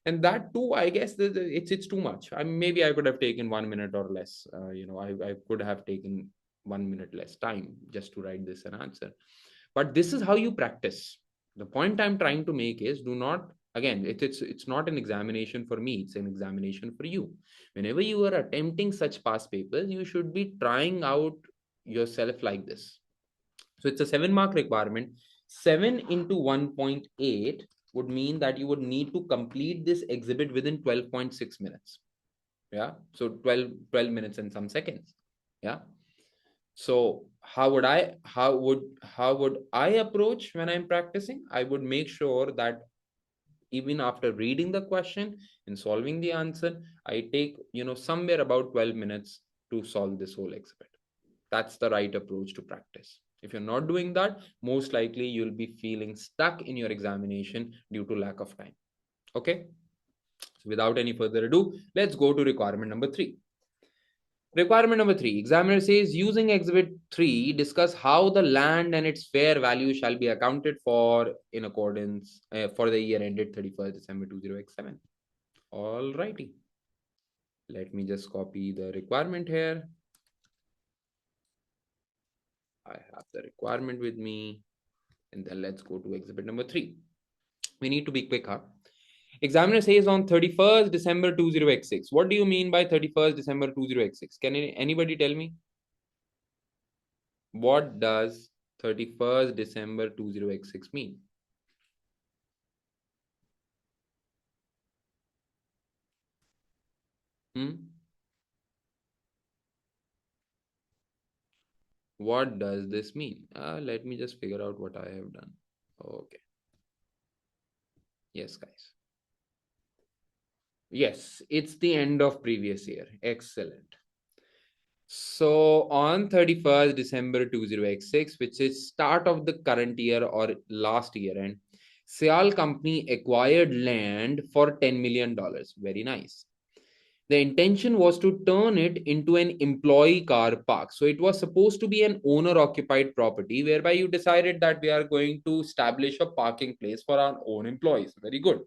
And that too, I guess it's too much. Maybe I could have taken 1 minute or less. I could have taken 1 minute less time just to write this and answer. But this is how you practice. The point I'm trying to make is, do not, again, it's not an examination for me, it's an examination for you. Whenever you are attempting such past papers, you should be trying out yourself like this. So it's a 7-mark requirement. 7 into 1.8 would mean that you would need to complete this exhibit within 12.6 minutes. Yeah, so 12 minutes and some seconds. Yeah. So how would I approach when I'm practicing? I would make sure that even after reading the question and solving the answer, I take somewhere about 12 minutes to solve this whole exhibit. That's the right approach to practice. If you're not doing that, most likely you'll be feeling stuck in your examination due to lack of time. Okay, so without any further ado, let's go to requirement number 3. Requirement number 3, examiner says, using exhibit 3, discuss how the land and its fair value shall be accounted for in accordance for the year ended 31st December 2007. All righty. Let me just copy the requirement here. I have the requirement with me, and then let's go to exhibit number 3. We need to be quick, huh? Examiner says on 31st December 2006. What do you mean by 31st December 2006? Can anybody tell me? What does 31st December 2006 mean? What does this mean? Let me just figure out what I have done. Okay. Yes, guys. Yes, it's the end of previous year. Excellent. So on 31st December 2006, which is start of the current year or last year, and Cial company acquired land for $10 million. Very nice. The intention was to turn it into an employee car park. So it was supposed to be an owner occupied property whereby you decided that we are going to establish a parking place for our own employees. Very good.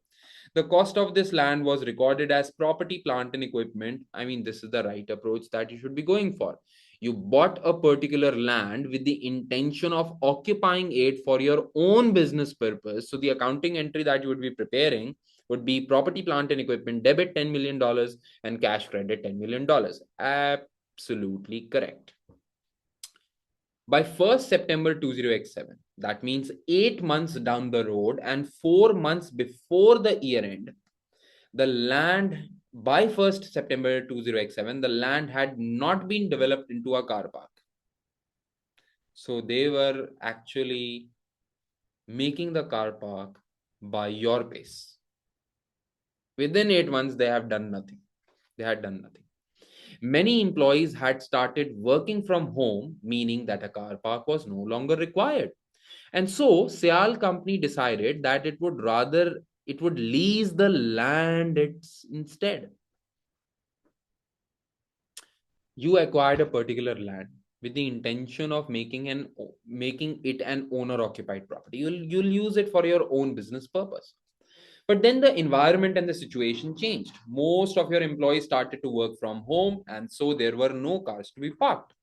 The cost of this land was recorded as property, plant, and equipment. I mean, this is the right approach that you should be going for. You bought a particular land with the intention of occupying it for your own business purpose. So the accounting entry that you would be preparing would be property, plant, and equipment, debit $10 million and cash credit $10 million. Absolutely correct. By 1st September 2007, that means 8 months down the road and 4 months before the year end, the land, by 1st September 2007, the land had not been developed into a car park. So they were actually making the car park by your pace. Within 8 months, they have done nothing. They had done nothing. Many employees had started working from home, meaning that a car park was no longer required. And so Cial company decided that it would lease the land instead. You acquired a particular land with the intention of making it an owner occupied property. You'll use it for your own business purpose. But then the environment and the situation changed. Most of your employees started to work from home, and so there were no cars to be parked.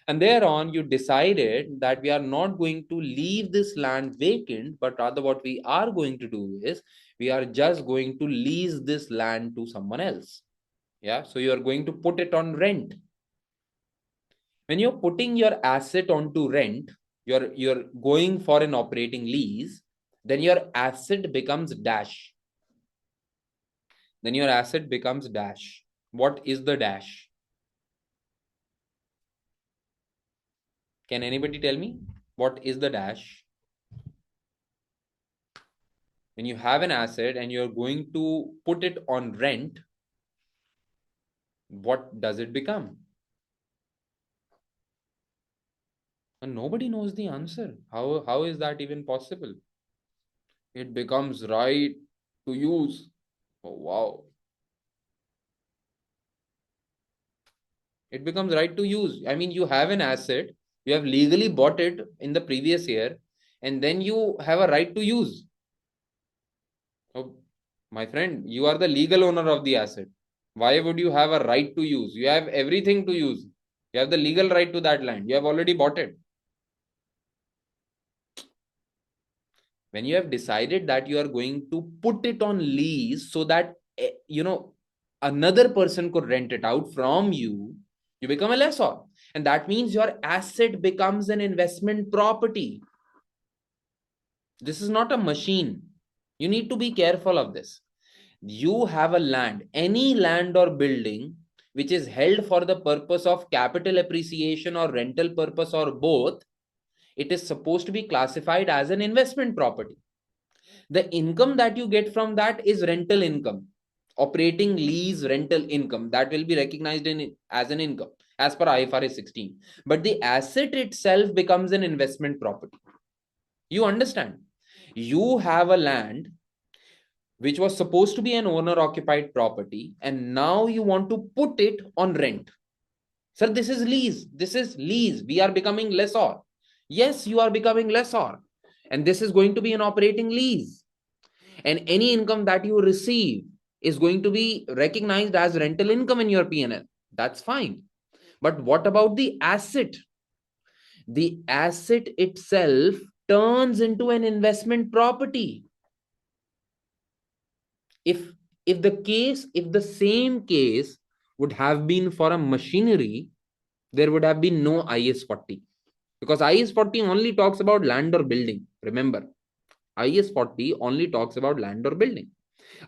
And thereon, you decided that we are not going to leave this land vacant, but rather what we are going to do is we are just going to lease this land to someone else. Yeah, so you are going to put it on rent. When you're putting your asset onto rent, you're going for an operating lease, then your asset becomes dash. Then your asset becomes dash. What is the dash? Can anybody tell me what is the dash? When you have an asset and you're going to put it on rent, what does it become? And nobody knows the answer. How is that even possible? It becomes right to use. Oh, wow. It becomes right to use. I mean, you have an asset, you have legally bought it in the previous year, and then you have a right to use. Oh, my friend, you are the legal owner of the asset. Why would you have a right to use? You have everything to use. You have the legal right to that land. You have already bought it. When you have decided that you are going to put it on lease so that, another person could rent it out from you, you become a lessor. And that means your asset becomes an investment property. This is not a machine. You need to be careful of this. You have a land, any land or building which is held for the purpose of capital appreciation or rental purpose or both, it is supposed to be classified as an investment property. The income that you get from that is rental income, operating lease rental income, that will be recognized as an income as per IFRS 16. But the asset itself becomes an investment property. You understand? You have a land which was supposed to be an owner occupied property, and now you want to put it on rent. Sir, this is lease. This is lease. We are becoming lessor. Yes, you are becoming lessor. And this is going to be an operating lease. And any income that you receive is going to be recognized as rental income in your P&L. That's fine. But what about the asset? The asset itself turns into an investment property. If the same case would have been for a machinery, there would have been no IS 40, because IS 40 only talks about land or building. Remember, IS 40 only talks about land or building.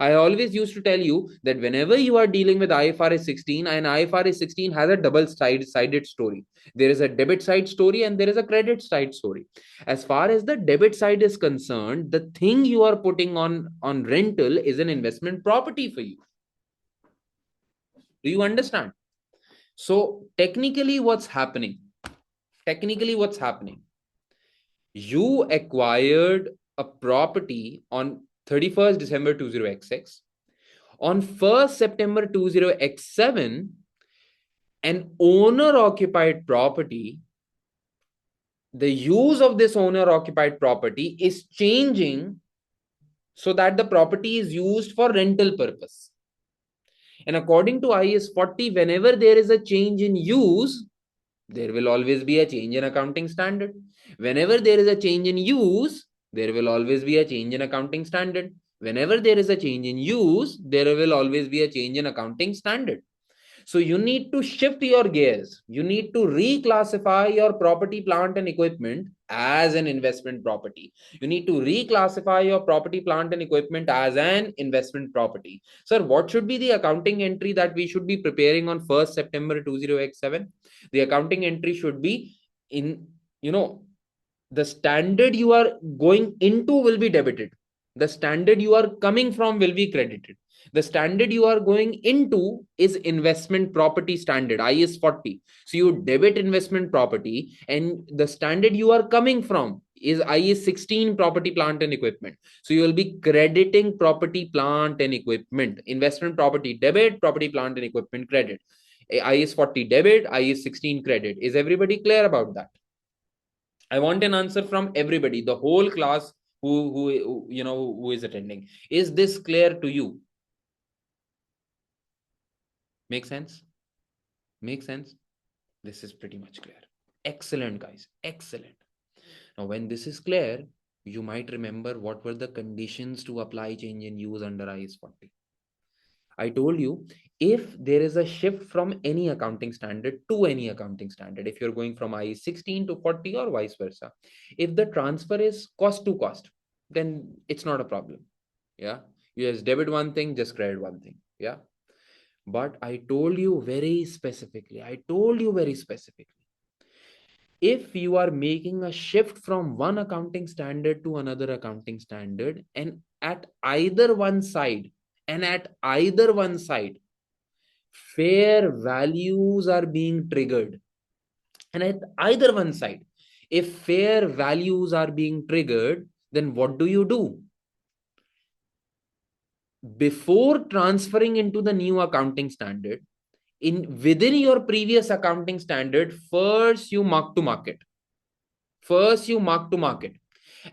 I always used to tell you that whenever you are dealing with IFRS 16, and IFRS 16 has a double-sided story. There is a debit side story and there is a credit side story. As far as the debit side is concerned, the thing you are putting on rental is an investment property for you. Do you understand? So technically what's happening? You acquired a property on 31st December 20x6. On 1st September 20x7, an owner occupied property, the use of this owner occupied property is changing so that the property is used for rental purpose. And according to IS 40, whenever there is a change in use, there will always be a change in accounting standard. Whenever there is a change in use, there will always be a change in accounting standard. Whenever there is a change in use, there will always be a change in accounting standard. So you need to shift your gears. You need to reclassify your property, plant, and equipment as an investment property. You need to reclassify your property, plant, and equipment as an investment property. Sir, what should be the accounting entry that we should be preparing on 1st September 2087? The accounting entry should be in, the standard you are going into will be debited. The standard you are coming from will be credited. The standard you are going into is investment property standard, IS 40. So you debit investment property, and the standard you are coming from is IS 16 property, plant, and equipment. So you will be crediting property, plant, and equipment. Investment property debit, property, plant, and equipment credit. IS 40 debit, IS 16 credit. Is everybody clear about that? I want an answer from everybody, the whole class who is attending. Is this clear to you? Make sense? Make sense? This is pretty much clear. Excellent, guys. Excellent. Now, when this is clear, you might remember what were the conditions to apply change in use under IS 40. I told you, if there is a shift from any accounting standard to any accounting standard, if you're going from IS 16 to 40 or vice versa, if the transfer is cost to cost, then it's not a problem. Yeah. You just debit one thing, just credit one thing. Yeah. But I told you very specifically, if you are making a shift from one accounting standard to another accounting standard, and at either one side, fair values are being triggered, and at either one side, if fair values are being triggered, then what do? Before transferring into the new accounting standard, within your previous accounting standard, first you mark to market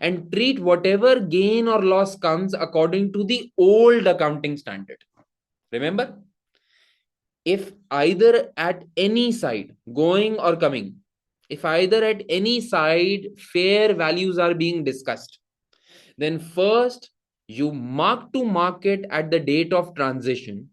and treat whatever gain or loss comes according to the old accounting standard. Remember, if either at any side, going or coming, if either at any side fair values are being discussed, then first you mark to market at the date of transition,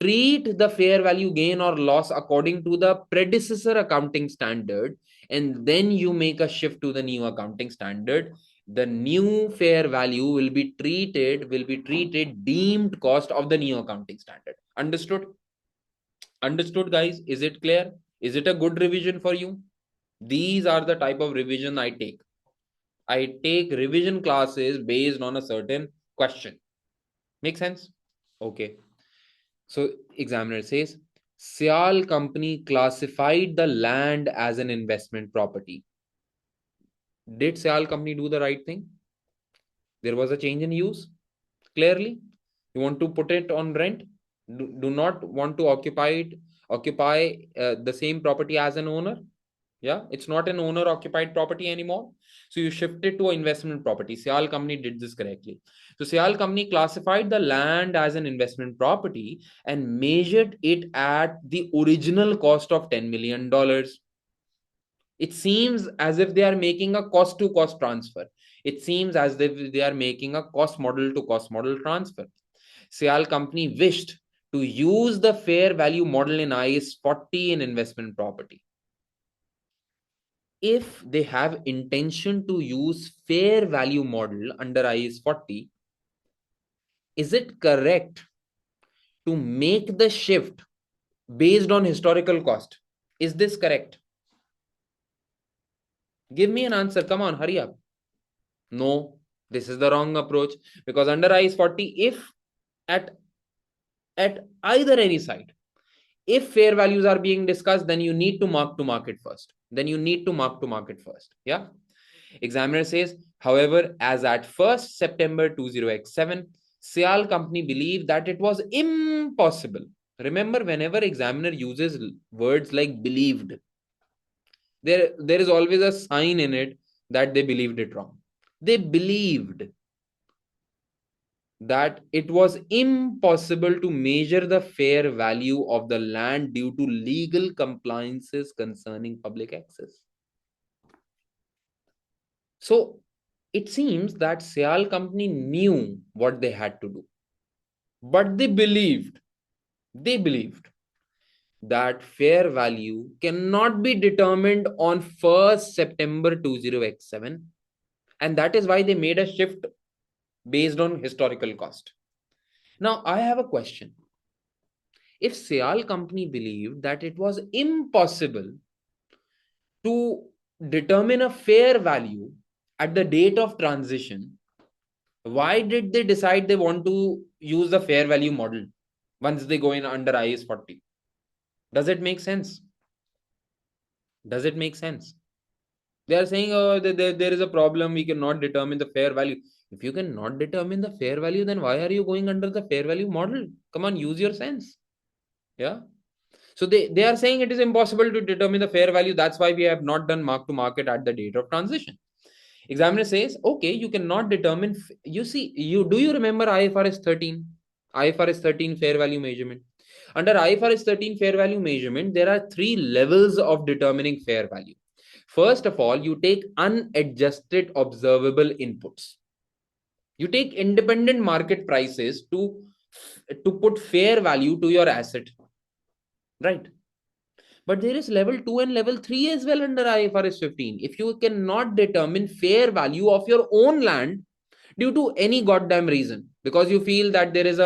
treat the fair value gain or loss according to the predecessor accounting standard, and then you make a shift to the new accounting standard. The new fair value will be treated deemed cost of the new accounting standard. Understood, guys? Is it clear? Is it a good revision for you? These are the type of revision I take. I take revision classes based on a certain question. Make sense? Okay. So examiner says, Cial company classified the land as an investment property. Did Cial company do the right thing? There was a change in use. Clearly, you want to put it on rent. Do not want to occupy the same property as an owner. Yeah, it's not an owner occupied property anymore. So you shift it to an investment property. Cial company did this correctly. So Cial company classified the land as an investment property and measured it at the original cost of $10 million. It seems as if they are making a cost to cost transfer. It seems as if they are making a cost model to cost model transfer. Cial company wished to use the fair value model in IS 40 in investment property. If they have intention to use fair value model under IS 40, is it correct to make the shift based on historical cost? Is this correct? Give me an answer. Come on, hurry up. No, this is the wrong approach, because under IS 40, if at either any side, if fair values are being discussed, then you need to mark to market first. Yeah. Examiner says, however, as at 1st September 2007, Cial company believed that it was impossible. Remember, whenever examiner uses words like believed, there is always a sign in it that they believed it wrong. They believed that it was impossible to measure the fair value of the land due to legal compliances concerning public access. So it seems that Cial company knew what they had to do, but they believed that fair value cannot be determined on 1st September 20x7, and that is why they made a shift based on historical cost. Now, I have a question. If Cial company believed that it was impossible to determine a fair value at the date of transition, why did they decide they want to use the fair value model once they go in under IS 40? Does it make sense? Does it make sense? They are saying, oh, there is a problem, we cannot determine the fair value. If you cannot determine the fair value, then why are you going under the fair value model? Come on, use your sense. Yeah. So they are saying it is impossible to determine the fair value. That's why we have not done mark to market at the date of transition. Examiner says, okay, you cannot determine. You see, you remember IFRS 13? IFRS 13 fair value measurement. Under IFRS 13 fair value measurement, there are 3 levels of determining fair value. First of all, you take unadjusted observable inputs. You take independent market prices to put fair value to your asset, right? But there is level 2 and level 3 as well under IFRS 15. If you cannot determine fair value of your own land due to any goddamn reason, because you feel that there is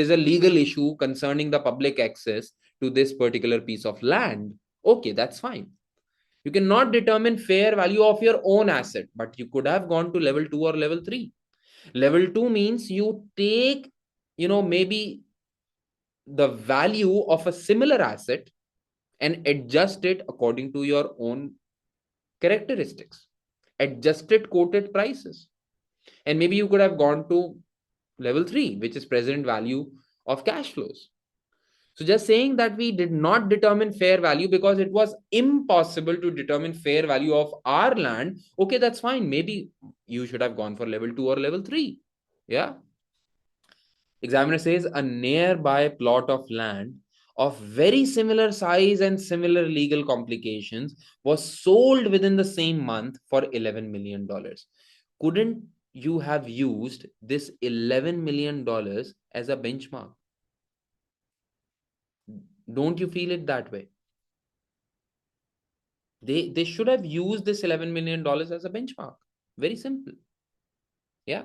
a legal issue concerning the public access to this particular piece of land, okay, that's fine. You cannot determine fair value of your own asset, but you could have gone to level 2 or level 3. Level 2 means you take, maybe the value of a similar asset and adjust it according to your own characteristics, adjusted quoted prices. And maybe you could have gone to level 3, which is present value of cash flows. So just saying that we did not determine fair value because it was impossible to determine fair value of our land, okay, that's fine. Maybe you should have gone for level 2 or level 3. Yeah. Examiner says a nearby plot of land of very similar size and similar legal complications was sold within the same month for $11 million. Couldn't you have used this $11 million as a benchmark? Don't you feel it that way? They should have used this $11 million as a benchmark. Very simple. Yeah.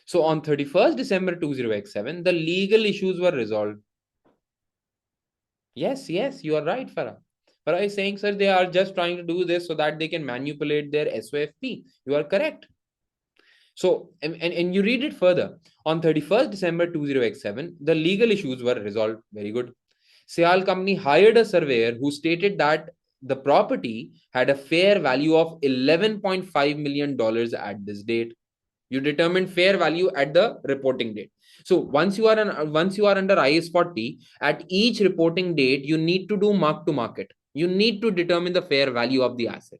So on 31st December 20x7, the legal issues were resolved. Yes, you are right, Farah. Farah is saying, sir, they are just trying to do this so that they can manipulate their SOFP. You are correct. So, and you read it further. On 31st December 20x7, the legal issues were resolved. Very good. Cial company hired a surveyor who stated that the property had a fair value of $11.5 million at this date. You determine fair value at the reporting date. So once you are under IS 40, at each reporting date, you need to do mark to market. You need to determine the fair value of the asset.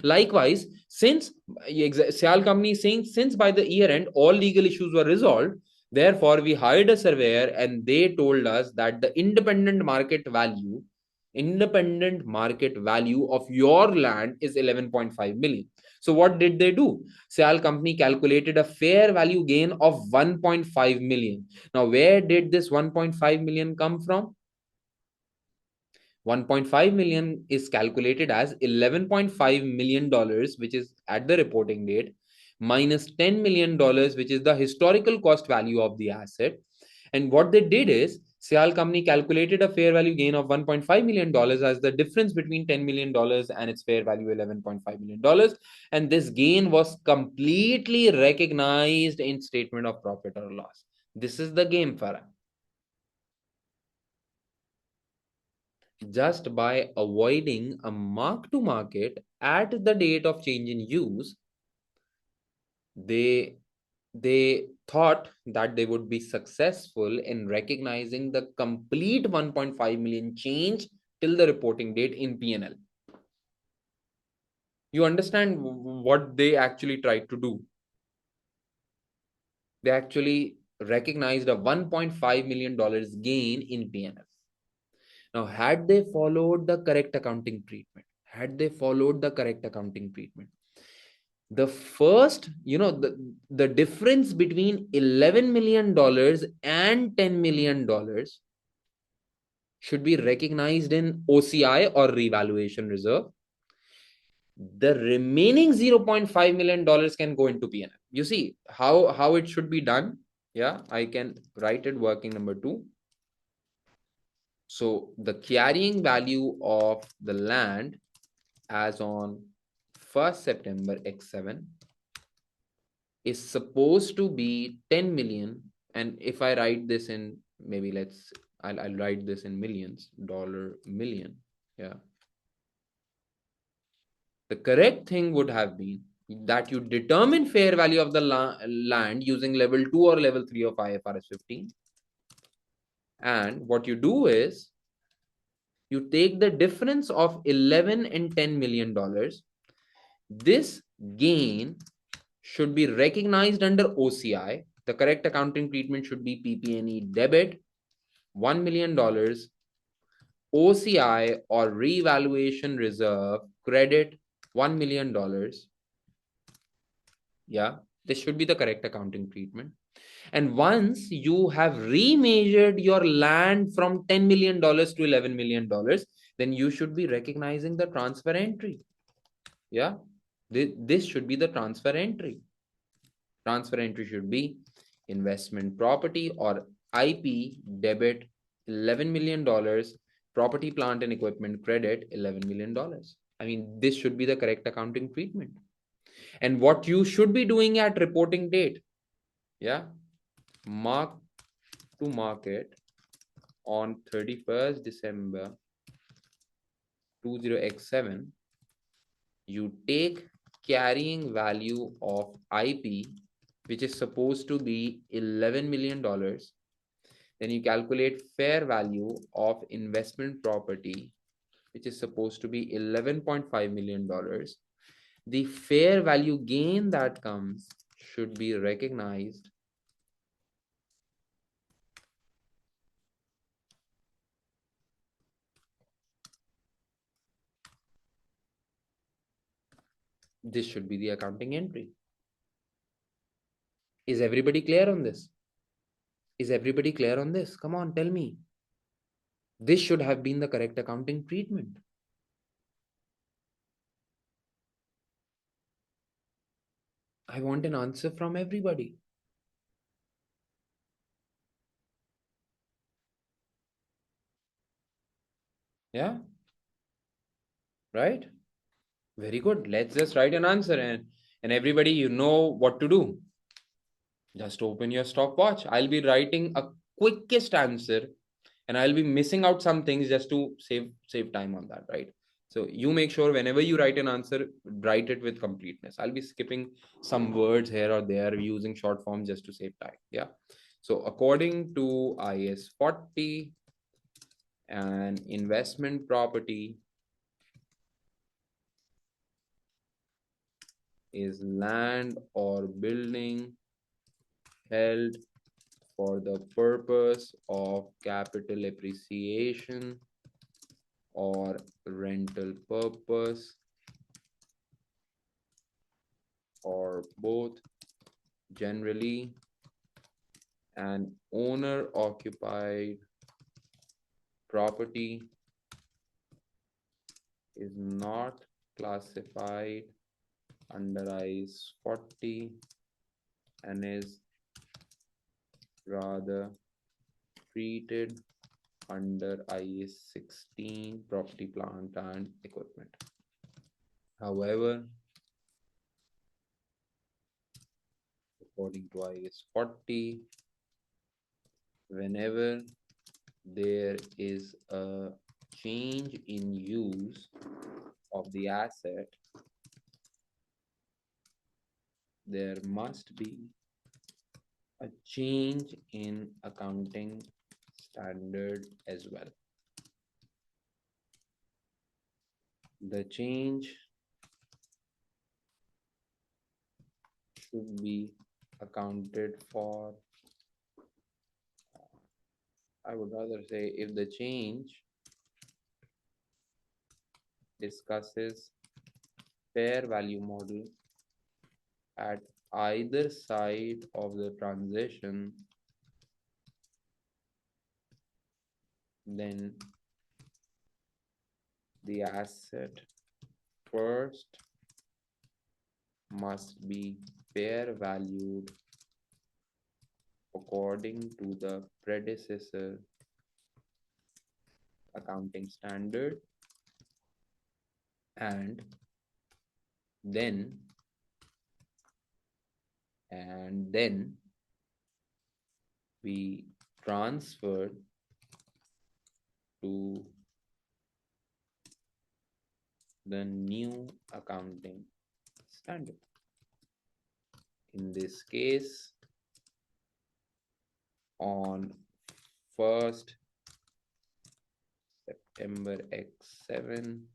Likewise, since Cial company is saying, since by the year end all legal issues were resolved, therefore we hired a surveyor and they told us that the independent market value of your land is 11.5 million. So what did they do? Cial company calculated a fair value gain of 1.5 million. Now, where did this 1.5 million come from? 1.5 million is calculated as $11.5 million, which is at the reporting date, minus $10 million, which is the historical cost value of the asset. And what they did is, Cial company calculated a fair value gain of $1.5 million as the difference between $10 million and its fair value $11.5 million. And this gain was completely recognized in statement of profit or loss. This is the game, Farah. Just by avoiding a mark to market at the date of change in use, they thought that they would be successful in recognizing the complete 1.5 million change till the reporting date in P&L. You understand what they actually tried to do? They actually recognized a $1.5 million gain in P&L. Now, had they followed the correct accounting treatment, the first, the difference between $11 million and $10 million should be recognized in OCI or revaluation reserve. The remaining $0.5 million can go into P&L. You see how it should be done. Yeah, I can write it working number 2. So the carrying value of the land as on 1st September X7 is supposed to be 10 million. And if I write this in, maybe I'll write this in millions, $million. Yeah. The correct thing would have been that you determine fair value of the land using level 2 or level 3 of IFRS 15. And what you do is you take the difference of 11 and $10 million. This gain should be recognized under OCI. The correct accounting treatment should be PP&E debit, $1 million, OCI or revaluation reserve credit, $1 million. Yeah, this should be the correct accounting treatment. And once you have remeasured your land from $10 million to $11 million, then you should be recognizing the transfer entry. Yeah, this should be the transfer entry. Transfer entry should be investment property or IP debit $11 million, property, plant and equipment credit $11 million. I mean, this should be the correct accounting treatment. And what you should be doing at reporting date, yeah, mark to market on 31st December 20x7, you take carrying value of IP, which is supposed to be $11 million. Then you calculate fair value of investment property, which is supposed to be $11.5 million. The fair value gain that comes should be recognized this should be the accounting entry. Is everybody clear on this? Is everybody clear on this? Come on, tell me. This should have been the correct accounting treatment. I want an answer from everybody. Yeah? Right? Very good. Let's just write an answer and everybody, you know what to do. Just open your stopwatch. I'll be writing a quickest answer and I'll be missing out some things just to save time on that, right? So you make sure whenever you write an answer, write it with completeness. I'll be skipping some words here or there using short form just to save time. Yeah. So according to IS 40, an investment property is land or building held for the purpose of capital appreciation or rental purpose or both. Generally, an owner occupied property is not classified under IS 40 and is rather treated under IS 16 property, plant and equipment. However, according to IS 40, whenever there is a change in use of the asset, there must be a change in accounting standard as well. The change should be accounted for. I would rather say if the change discusses fair value model at either side of the transition, then the asset first must be fair valued according to the predecessor accounting standard, and then we transfer to the new accounting standard. In this case, on 1st September X7,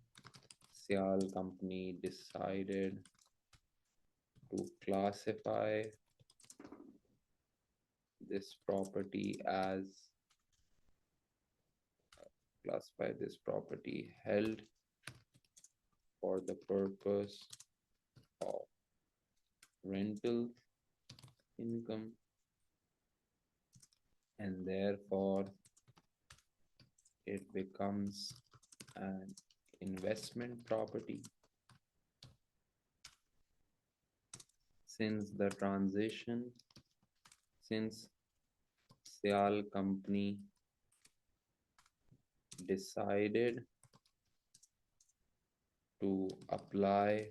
Cial company decided to classify this property held for the purpose of rental income, and therefore it becomes an investment property. Since Cial company decided to apply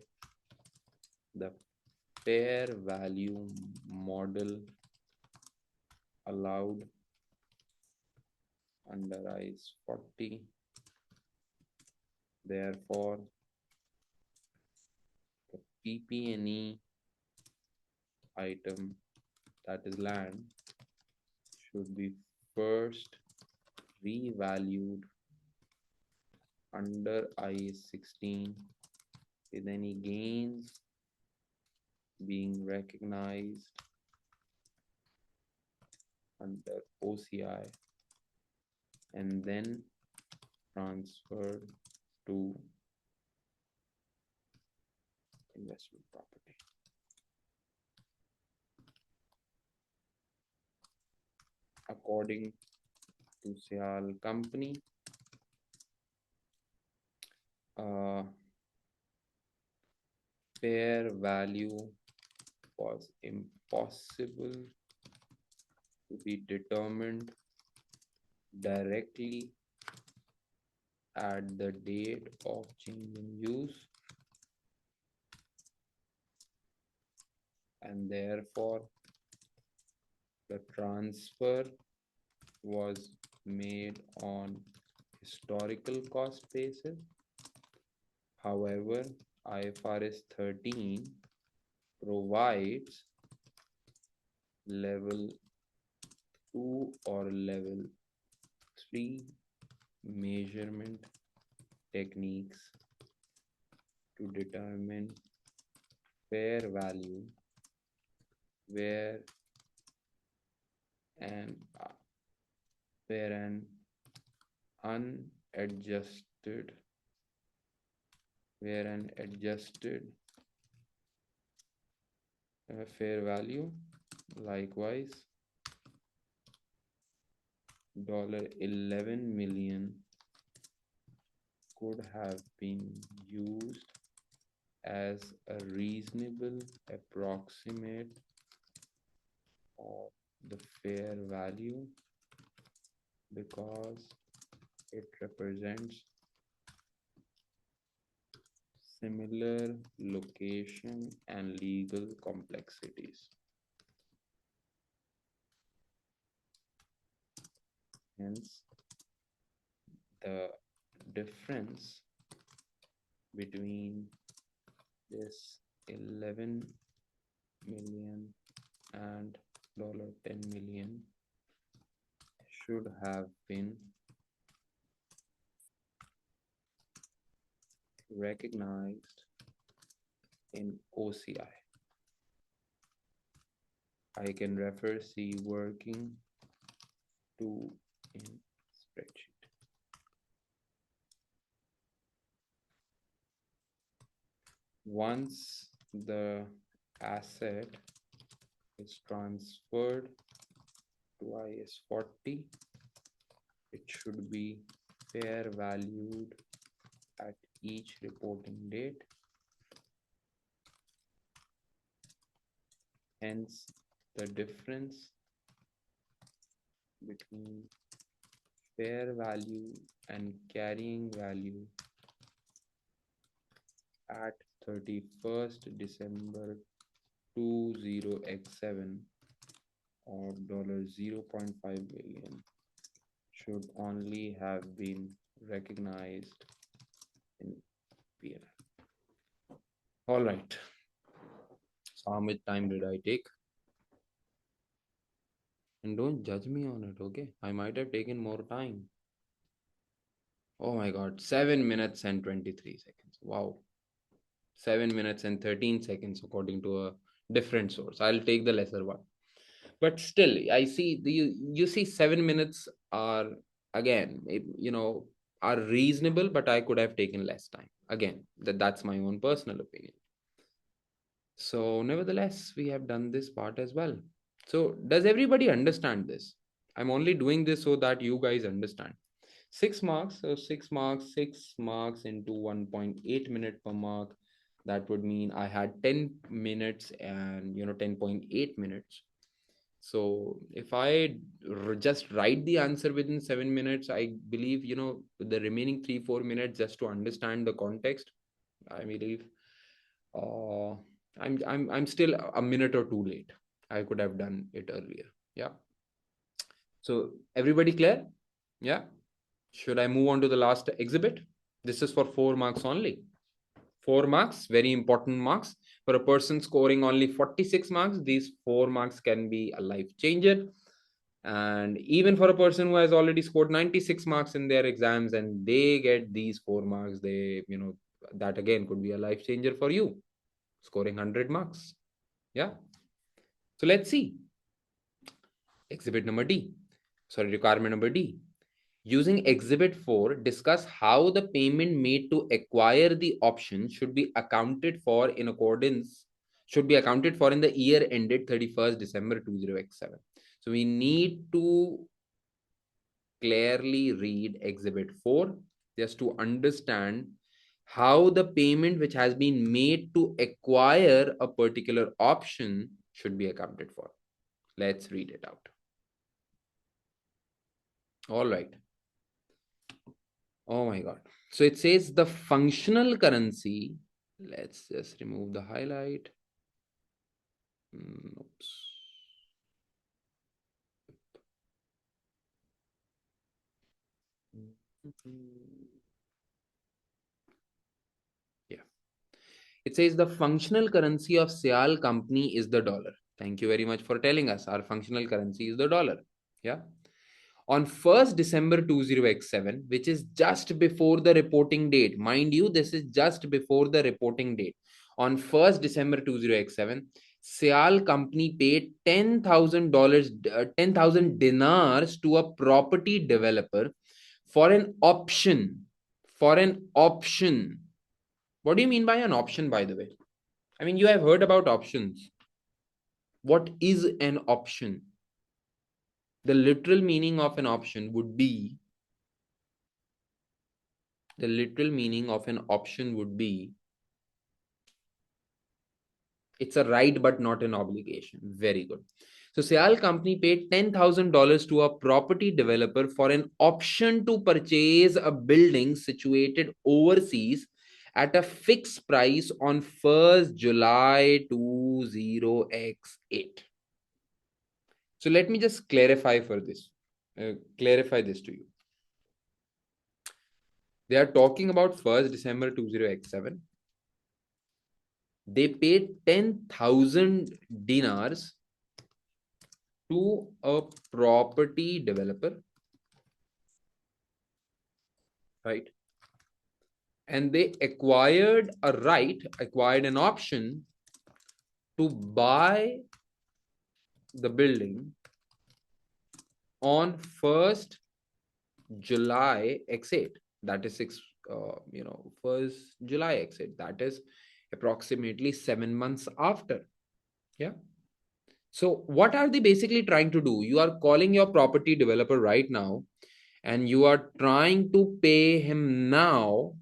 the fair value model allowed under IAS 40. Therefore, the PP&E item, that is land, should be first revalued under IAS 16, with any gains being recognized under OCI and then transferred to investment property. According to Cial company, fair value was impossible to be determined directly at the date of change in use, and therefore the transfer was made on historical cost basis. However, IFRS 13 provides level 2 or level 3 measurement techniques to determine fair value where an adjusted fair value, likewise $11 million could have been used as a reasonable approximate of the fair value because it represents similar location and legal complexities. Hence, the difference between this 11 million and $10 million should have been recognized in OCI. I can refer see working to in spreadsheet. Once the asset is transferred to IAS 40, it should be fair valued at each reporting date. Hence, the difference between fair value and carrying value at 31st December 20x7 or $0.5 million should only have been recognized in P&L. All right. So how much time did I take? And don't judge me on it, okay? I might have taken more time. Oh my God, 7 minutes and 23 seconds. Wow. 7 minutes and 13 seconds according to a different source. I'll take the lesser one. But still, I see you see 7 minutes are again, are reasonable, but I could have taken less time. Again, that's my own personal opinion. So nevertheless, we have done this part as well. So does everybody understand this? I'm only doing this so that you guys understand. 6 marks, so 6 marks, 6 marks into 1.8 minute per mark. That would mean I had 10 minutes and 10.8 minutes. So if I just write the answer within 7 minutes, I believe, the remaining 3-4 minutes just to understand the context, I believe uh, I'm still a minute or two late. I could have done it earlier. Yeah. So everybody clear? Yeah. Should I move on to the last exhibit? This is for 4 marks only. 4 marks, very important marks. For a person scoring only 46 marks, these 4 marks can be a life changer. And even for a person who has already scored 96 marks in their exams and they get these 4 marks, that again could be a life changer for you, scoring 100 marks. Yeah. So let's see. Exhibit number D. Sorry, requirement number D. Using Exhibit 4, discuss how the payment made to acquire the option should be accounted for in the year ended 31st December 20x7. So we need to clearly read Exhibit 4 just to understand how the payment which has been made to acquire a particular option should be accounted for. Let's read it out. All right. Oh my God. So it says the functional currency. Let's just remove the highlight. Oops. Yeah. It says the functional currency of Cial company is the dollar. Thank you very much for telling us our functional currency is the dollar. Yeah. On 1st December 20x7, which is just before the reporting date. Mind you, this is just before the reporting date. On 1st December 20x7, Cial company paid $10,000, 10,000 dinars to a property developer for an option. For an option. What do you mean by an option, by the way? I mean, you have heard about options. What is an option? The literal meaning of an option would be it's a right but not an obligation. Very good. So Cial company paid $10,000 to a property developer for an option to purchase a building situated overseas at a fixed price on 1st July 20x8. So let me just clarify this to you. They are talking about 1st December 20x7. They paid 10,000 dinars to a property developer, right? And they acquired an option to buy the building on 1st July x8. That is 1st July x8. That is approximately 7 months after. Yeah. So what are they basically trying to do? You are calling your property developer right now and you are trying to pay him now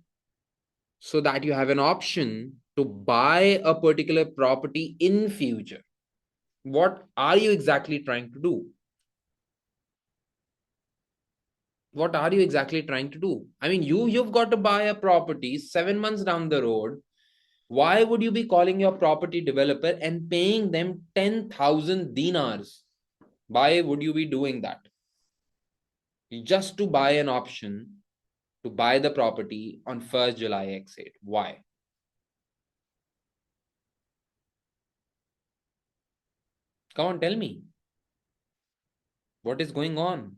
so that you have an option to buy a particular property in future. What are you exactly trying to do? What are you exactly trying to do? I mean, you've got to buy a property 7 months down the road. Why would you be calling your property developer and paying them 10,000 dinars? Why would you be doing that? Just to buy an option to buy the property on 1st July exit. Why? Come on, tell me. What is going on?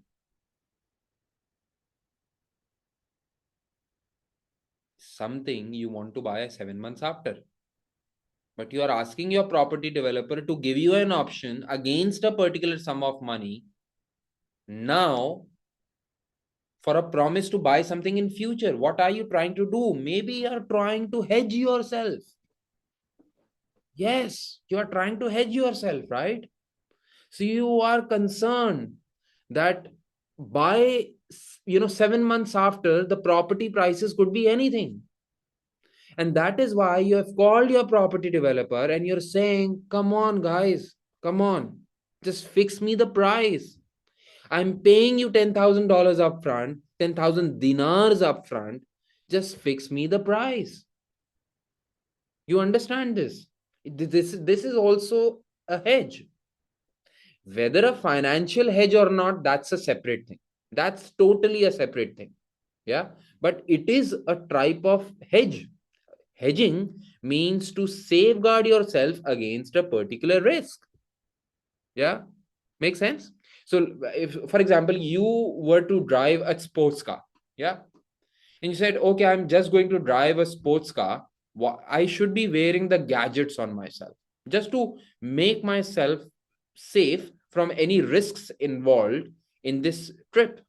Something you want to buy 7 months after. But you are asking your property developer to give you an option against a particular sum of money now for a promise to buy something in future. What are you trying to do? Maybe you are trying to hedge yourself. Yes, you are trying to hedge yourself, right? So you are concerned that by 7 months after, the property prices could be anything. And that is why you have called your property developer and you're saying, come on, guys, come on, just fix me the price. I'm paying you $10,000 upfront, 10,000 dinars upfront. Just fix me the price. You understand this? This is also a hedge. Whether a financial hedge or not, that's a separate thing. That's totally a separate thing. Yeah. But it is a type of hedge. Hedging means to safeguard yourself against a particular risk. Yeah. Makes sense? So, if, for example, you were to drive a sports car, yeah, and you said, okay, I'm just going to drive a sports car, I should be wearing the gadgets on myself just to make myself safe from any risks involved in this trip.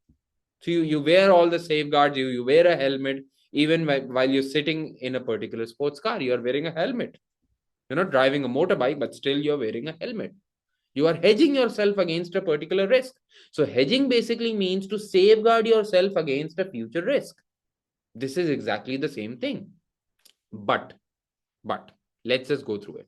So, you wear all the safeguards, you wear a helmet, even while you're sitting in a particular sports car, you're wearing a helmet. You're not driving a motorbike, but still you're wearing a helmet. You are hedging yourself against a particular risk. So hedging basically means to safeguard yourself against a future risk. This is exactly the same thing. But let's just go through it.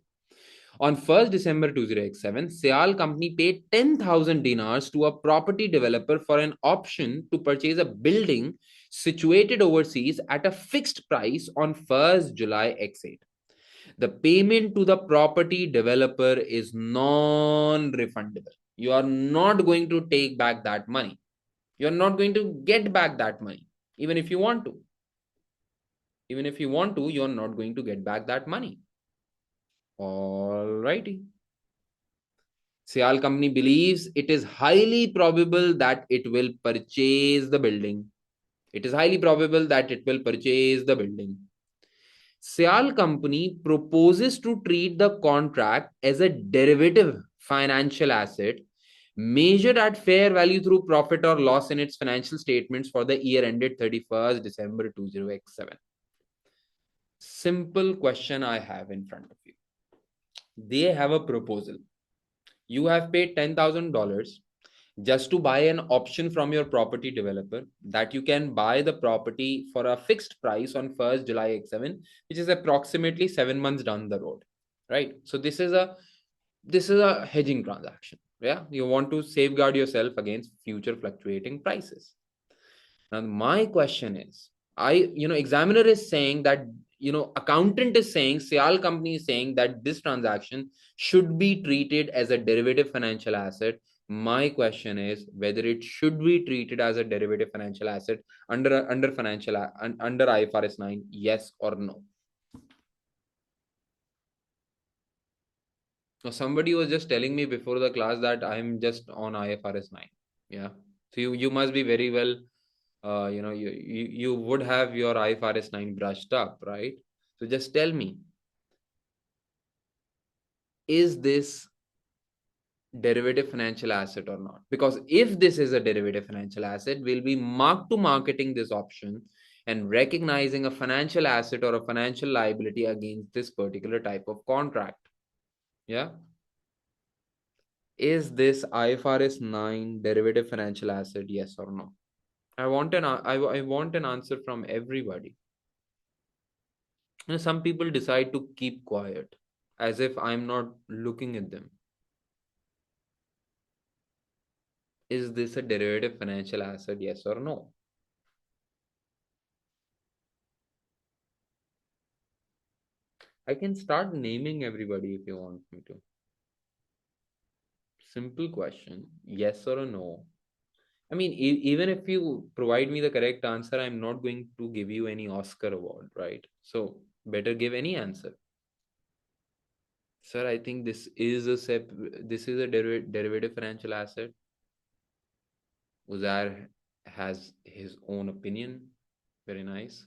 On 1st December 2007, Cial company paid 10,000 dinars to a property developer for an option to purchase a building situated overseas at a fixed price on 1st July X8. The payment to the property developer is non-refundable. You are not going to take back that money. You are not going to get back that money, even if you want to. Even if you want to, you are not going to get back that money. Alrighty. Cial company believes it is highly probable that it will purchase the building. It is highly probable that it will purchase the building. Cial company proposes to treat the contract as a derivative financial asset measured at fair value through profit or loss in its financial statements for the year ended 31st December 2007. Simple question I have in front of you. They have a proposal. You have paid $10,000 just to buy an option from your property developer that you can buy the property for a fixed price on 1st July X7, which is approximately 7 months down the road, right? So this is a hedging transaction. Yeah, you want to safeguard yourself against future fluctuating prices. Now my question is, examiner is saying that, accountant is saying, Cial company is saying that this transaction should be treated as a derivative financial asset. My question is whether it should be treated as a derivative financial asset under IFRS 9, yes or no. Now, somebody was just telling me before the class that I am just on IFRS 9. Yeah. So you must be very well, you would have your IFRS 9 brushed up, right? So just tell me, is this derivative financial asset or not? Because if this is a derivative financial asset, we'll be mark to marketing this option and recognizing a financial asset or a financial liability against this particular type of contract. Yeah. Is this IFRS 9 derivative financial asset, yes or no? I want an answer from everybody. Some people decide to keep quiet as if I'm not looking at them. Is this a derivative financial asset, yes or no? I can start naming everybody if you want me to. Simple question, yes or a no. I mean, even if you provide me the correct answer, I'm not going to give you any Oscar award, right? So better give any answer. Sir, I think this is a derivative financial asset. Uzair has his own opinion. Very nice.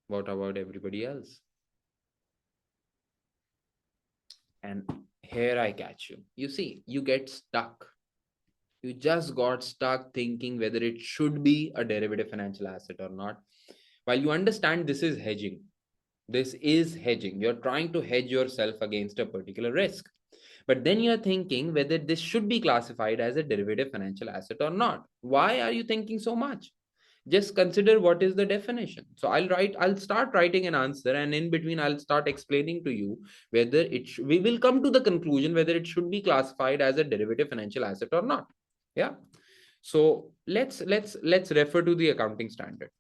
What about everybody else? And here I catch you. You see, you get stuck. You just got stuck thinking whether it should be a derivative financial asset or not. While you understand this is hedging, this is hedging. You're trying to hedge yourself against a particular risk. But then you're thinking whether this should be classified as a derivative financial asset or not. Why are you thinking so much? Just consider what is the definition. So I'll start writing an answer, and in between I'll start explaining to you whether we will come to the conclusion whether it should be classified as a derivative financial asset or not. Yeah. So let's refer to the accounting standard.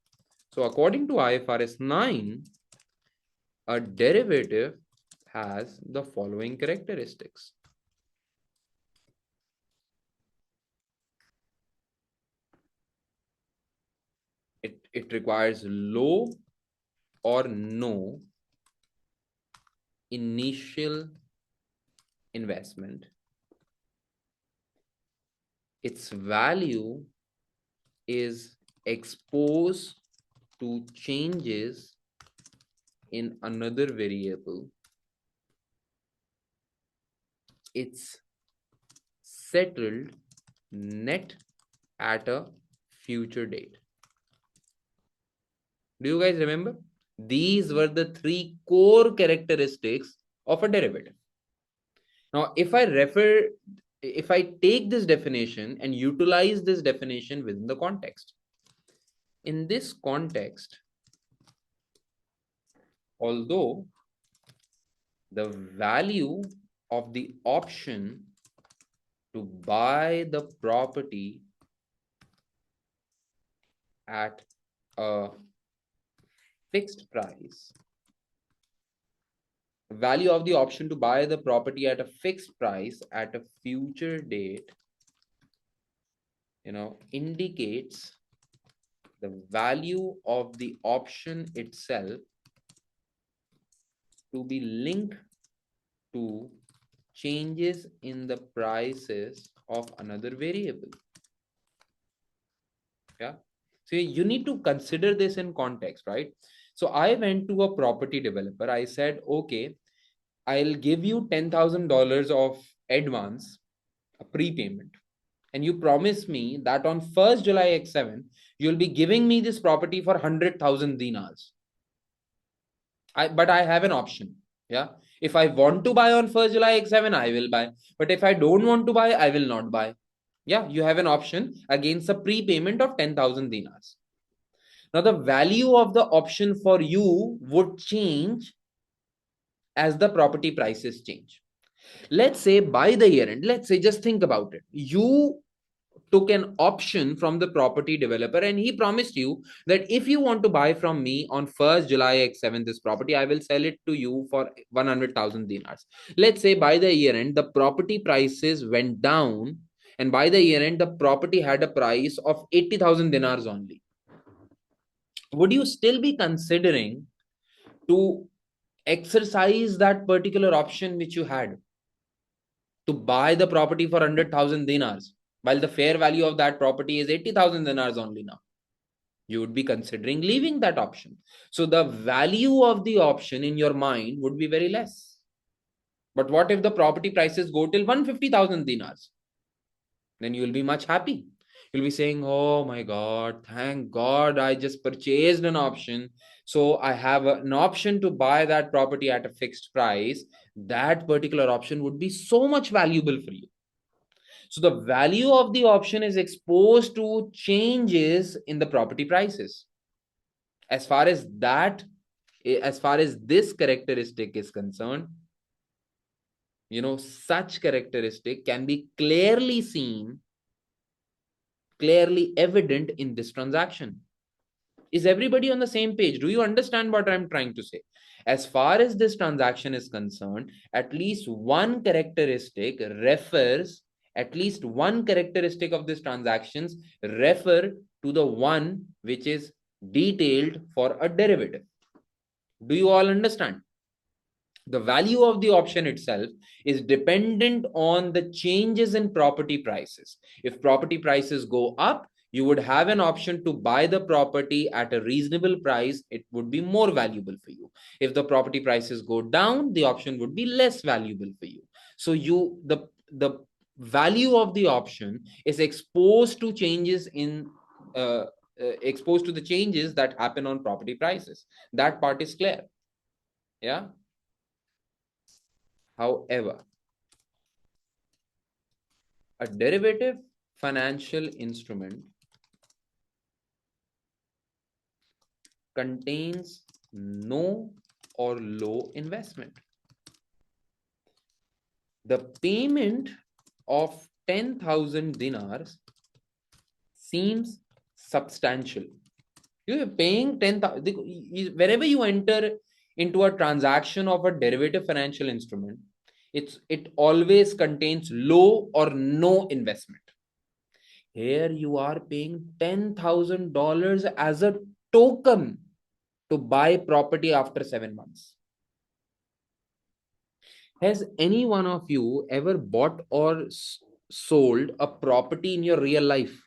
So according to IFRS 9, a derivative has the following characteristics. It requires low or no initial investment. Its value is exposed to changes in another variable. It's settled net at a future date. Do you guys remember? These were the three core characteristics of a derivative. Now, if I take this definition and utilize this definition within the context, in this context, although the value of the option to buy the property at a fixed price, value of the option to buy the property at a fixed price at a future date, indicates the value of the option itself to be linked to changes in the prices of another variable. Yeah. So you need to consider this in context, right? So I went to a property developer. I said, okay, I'll give you $10,000 of advance, a prepayment. And you promise me that on 1st July X7, you'll be giving me this property for 100,000 dinars. But I have an option. Yeah. If I want to buy on 1st July X7, I will buy. But if I don't want to buy, I will not buy. Yeah. You have an option against a prepayment of 10,000 dinars. Now, the value of the option for you would change as the property prices change. Let's say by the year end, just think about it. You took an option from the property developer and he promised you that if you want to buy from me on 1st July X7 this property, I will sell it to you for 100,000 dinars. Let's say by the year end, the property prices went down, and by the year end, the property had a price of 80,000 dinars only. Would you still be considering to exercise that particular option which you had to buy the property for 100,000 dinars, while the fair value of that property is 80,000 dinars only now? You would be considering leaving that option. So the value of the option in your mind would be very less. But what if the property prices go till 150,000 dinars? Then you will be much happy. You'll be saying, oh my God, thank God I just purchased an option. So I have an option to buy that property at a fixed price. That particular option would be so much valuable for you. So the value of the option is exposed to changes in the property prices. As far as this characteristic is concerned, such characteristic can be clearly seen, clearly evident in this transaction. Is everybody on the same page? Do you understand what I'm trying to say? As far as this transaction is concerned, at least one characteristic of this transactions refer to the one which is detailed for a derivative. Do you all understand? The value of the option itself is dependent on the changes in property prices. If property prices go up, you would have an option to buy the property at a reasonable price. It would be more valuable for you. If the property prices go down, the option would be less valuable for you. So the value of the option is exposed to changes in exposed to the changes that happen on property prices. That part is clear. Yeah. However, a derivative financial instrument contains no or low investment. The payment of 10,000 dinars seems substantial. You're paying 10,000. Wherever you enter into a transaction of a derivative financial instrument, it always contains low or no investment. Here you are paying $10,000 as a token to buy property after 7 months. Has any one of you ever bought or sold a property in your real life?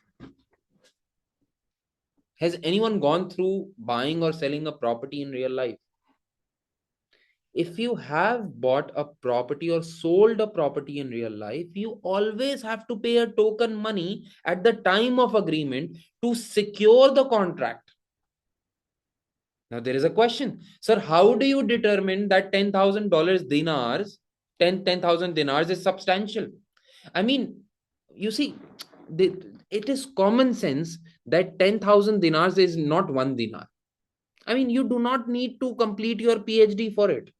Has anyone gone through buying or selling a property in real life? If you have bought a property or sold a property in real life, you always have to pay a token money at the time of agreement to secure the contract. Now there is a question, sir, how do you determine that $10,000 dinars is substantial? I mean, you see, it is common sense that 10,000 dinars is not 1 dinar. I mean, you do not need to complete your PhD for it.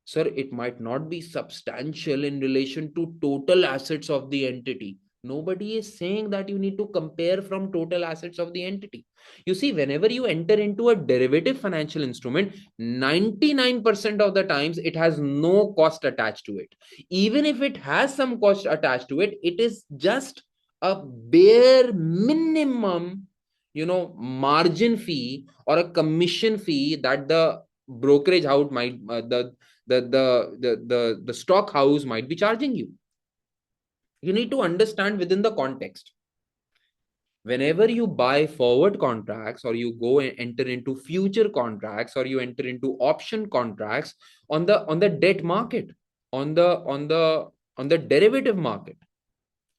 Sir, it might not be substantial in relation to total assets of the entity. Nobody is saying that you need to compare from total assets of the entity. You see, whenever you enter into a derivative financial instrument, 99% of the times it has no cost attached to it. Even if it has some cost attached to it, it is just a bare minimum, margin fee or a commission fee that the brokerage house might, the stock house might be charging you. You need to understand within the context. Whenever you buy forward contracts or you go and enter into future contracts or you enter into option contracts on the debt market, on the derivative market,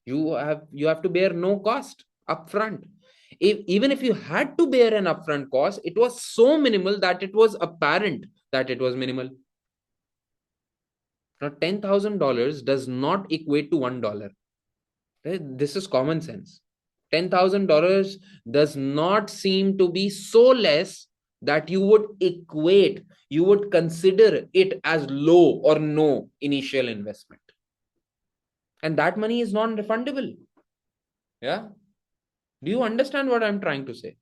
you have to bear no cost upfront. Even if you had to bear an upfront cost, it was so minimal that it was apparent that it was minimal. Now, $10,000 does not equate to $1. Right? This is common sense. $10,000 does not seem to be so less that you would consider it as low or no initial investment. And that money is non-refundable. Yeah. Do you understand what I'm trying to say?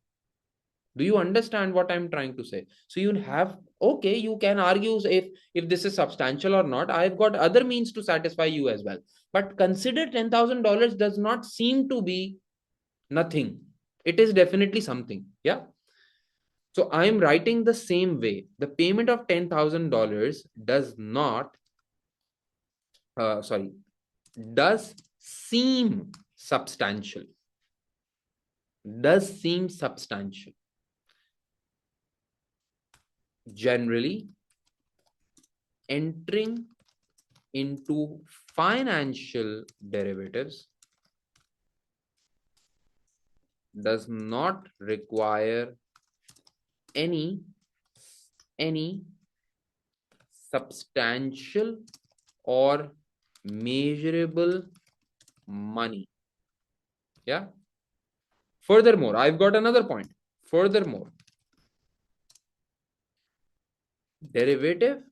Do you understand what I'm trying to say? So you have, okay, you can argue if this is substantial or not. I've got other means to satisfy you as well. But consider $10,000 does not seem to be nothing. It is definitely something. Yeah. So I'm writing the same way. The payment of $10,000 does seem substantial. Does seem substantial. Generally, entering into financial derivatives does not require any substantial or measurable money. Yeah. Furthermore, I've got another point. Furthermore, derivative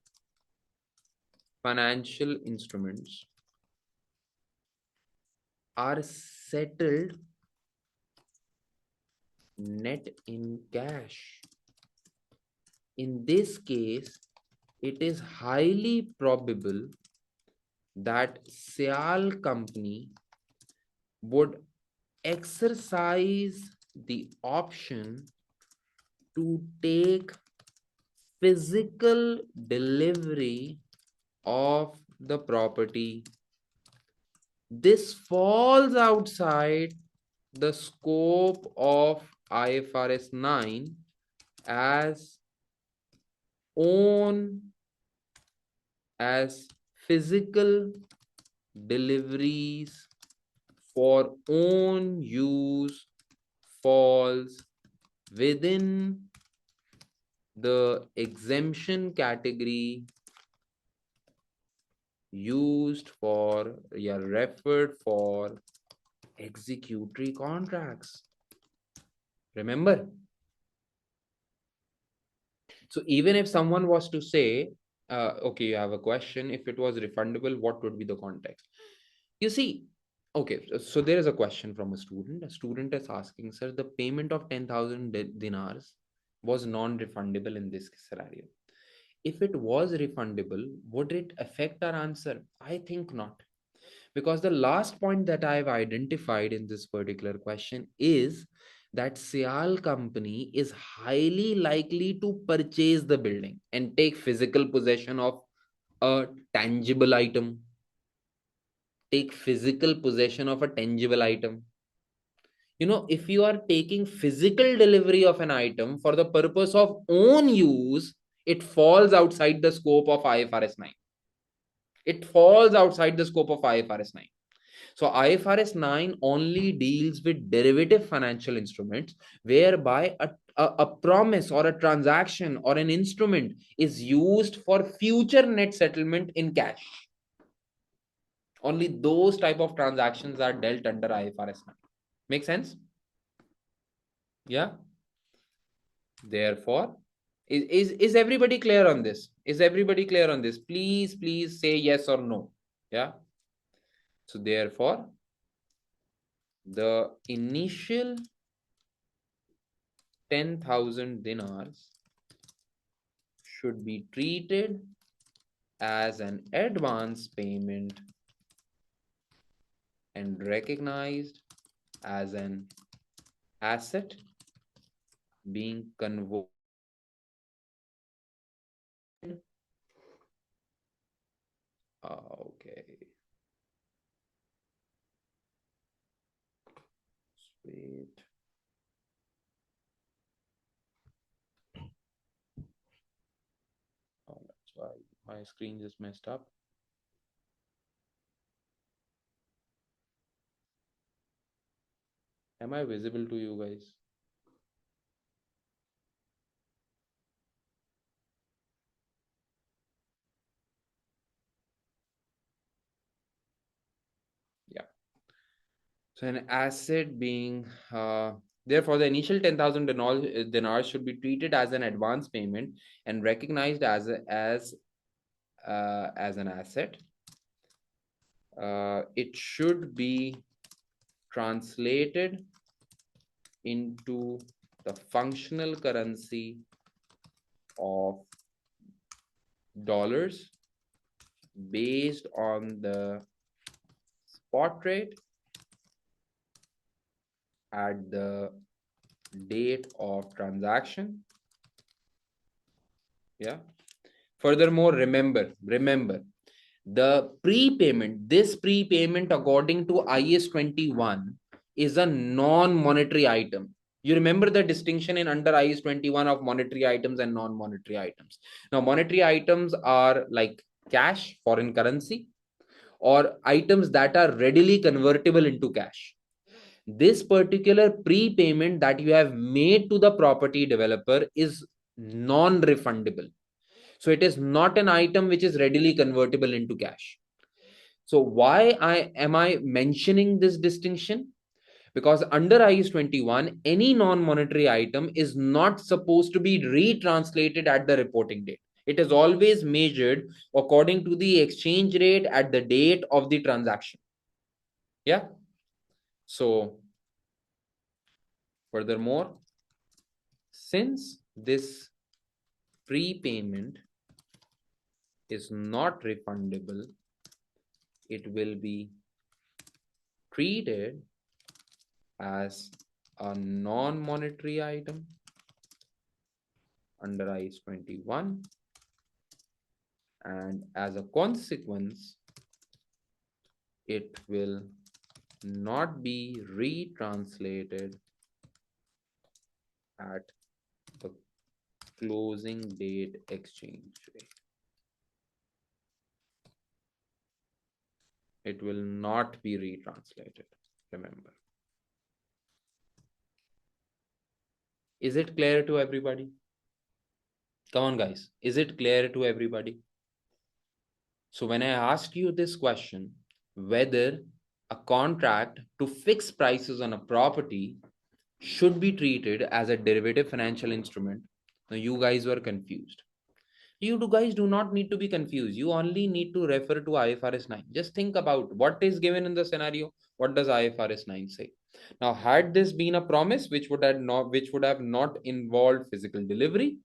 financial instruments are settled net in cash. In this case, it is highly probable that Cial company would exercise the option to take physical delivery of the property. This falls outside the scope of IFRS 9 as physical deliveries for own use falls within the exemption category used for referred for executory contracts. Remember? So even if someone was to say, okay, you have a question, if it was refundable, what would be the context? You see, okay, so there is a question from a student. A student is asking, sir, the payment of 10,000 dinars was non-refundable in this scenario. If it was refundable, would it affect our answer? I think not. Because the last point that I've identified in this particular question is that Cial company is highly likely to purchase the building and take physical possession of a tangible item. Take physical possession of a tangible item. You know, if you are taking physical delivery of an item for the purpose of own use, it falls outside the scope of IFRS 9. It falls outside the scope of IFRS 9. So IFRS 9 only deals with derivative financial instruments whereby a promise or a transaction or an instrument is used for future net settlement in cash. Only those type of transactions are dealt under IFRS 9. Make sense? Yeah. Therefore, is everybody clear on this? Is everybody clear on this? Please say yes or no. Yeah. So therefore, the initial 10,000 dinars should be treated as an advance payment and recognized as an asset being converted. Okay. Sweet. Oh, that's why my screen just messed up. Am I visible to you guys? Yeah. So an asset being, therefore, the initial 10,000 dinars should be treated as an advance payment and recognized as an asset. It should be translated into the functional currency of dollars based on the spot rate at the date of transaction. Yeah. Furthermore, remember, the prepayment, this prepayment according to IS 21 is a non-monetary item. You remember the distinction in under IS 21 of monetary items and non-monetary items. Now, monetary items are like cash, foreign currency, or items that are readily convertible into cash. This particular prepayment that you have made to the property developer is non-refundable. So it is not an item which is readily convertible into cash. So why am I mentioning this distinction? Because under IAS 21, any non-monetary item is not supposed to be retranslated at the reporting date. It is always measured according to the exchange rate at the date of the transaction. Yeah. So furthermore, since this prepayment is not refundable, it will be treated as a non-monetary item under IAS 21, and as a consequence, it will not be retranslated at the closing date exchange rate. It will not be retranslated, remember. Is it clear to everybody? Come on, guys. Is it clear to everybody? So when I ask you this question, whether a contract to fix prices on a property should be treated as a derivative financial instrument, now you guys were confused. You guys do not need to be confused. You only need to refer to IFRS 9. Just think about what is given in the scenario. What does IFRS 9 say? Now, had this been a promise which would have not involved physical delivery,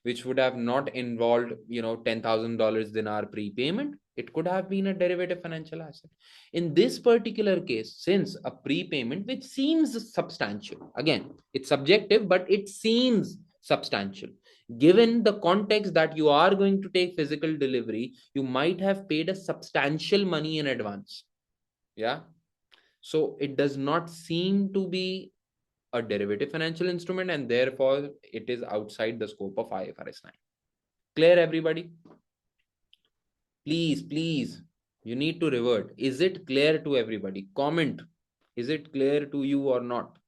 which would have not involved, $10,000 dinar prepayment, it could have been a derivative financial asset. In this particular case, since a prepayment which seems substantial, again, it's subjective, but it seems substantial. Given the context that you are going to take physical delivery, you might have paid a substantial money in advance. Yeah. So it does not seem to be a derivative financial instrument, and therefore it is outside the scope of IFRS 9. Clear, everybody? Please, you need to revert. Is it clear to everybody? Comment. Is it clear to you or not?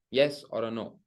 Yes or a no?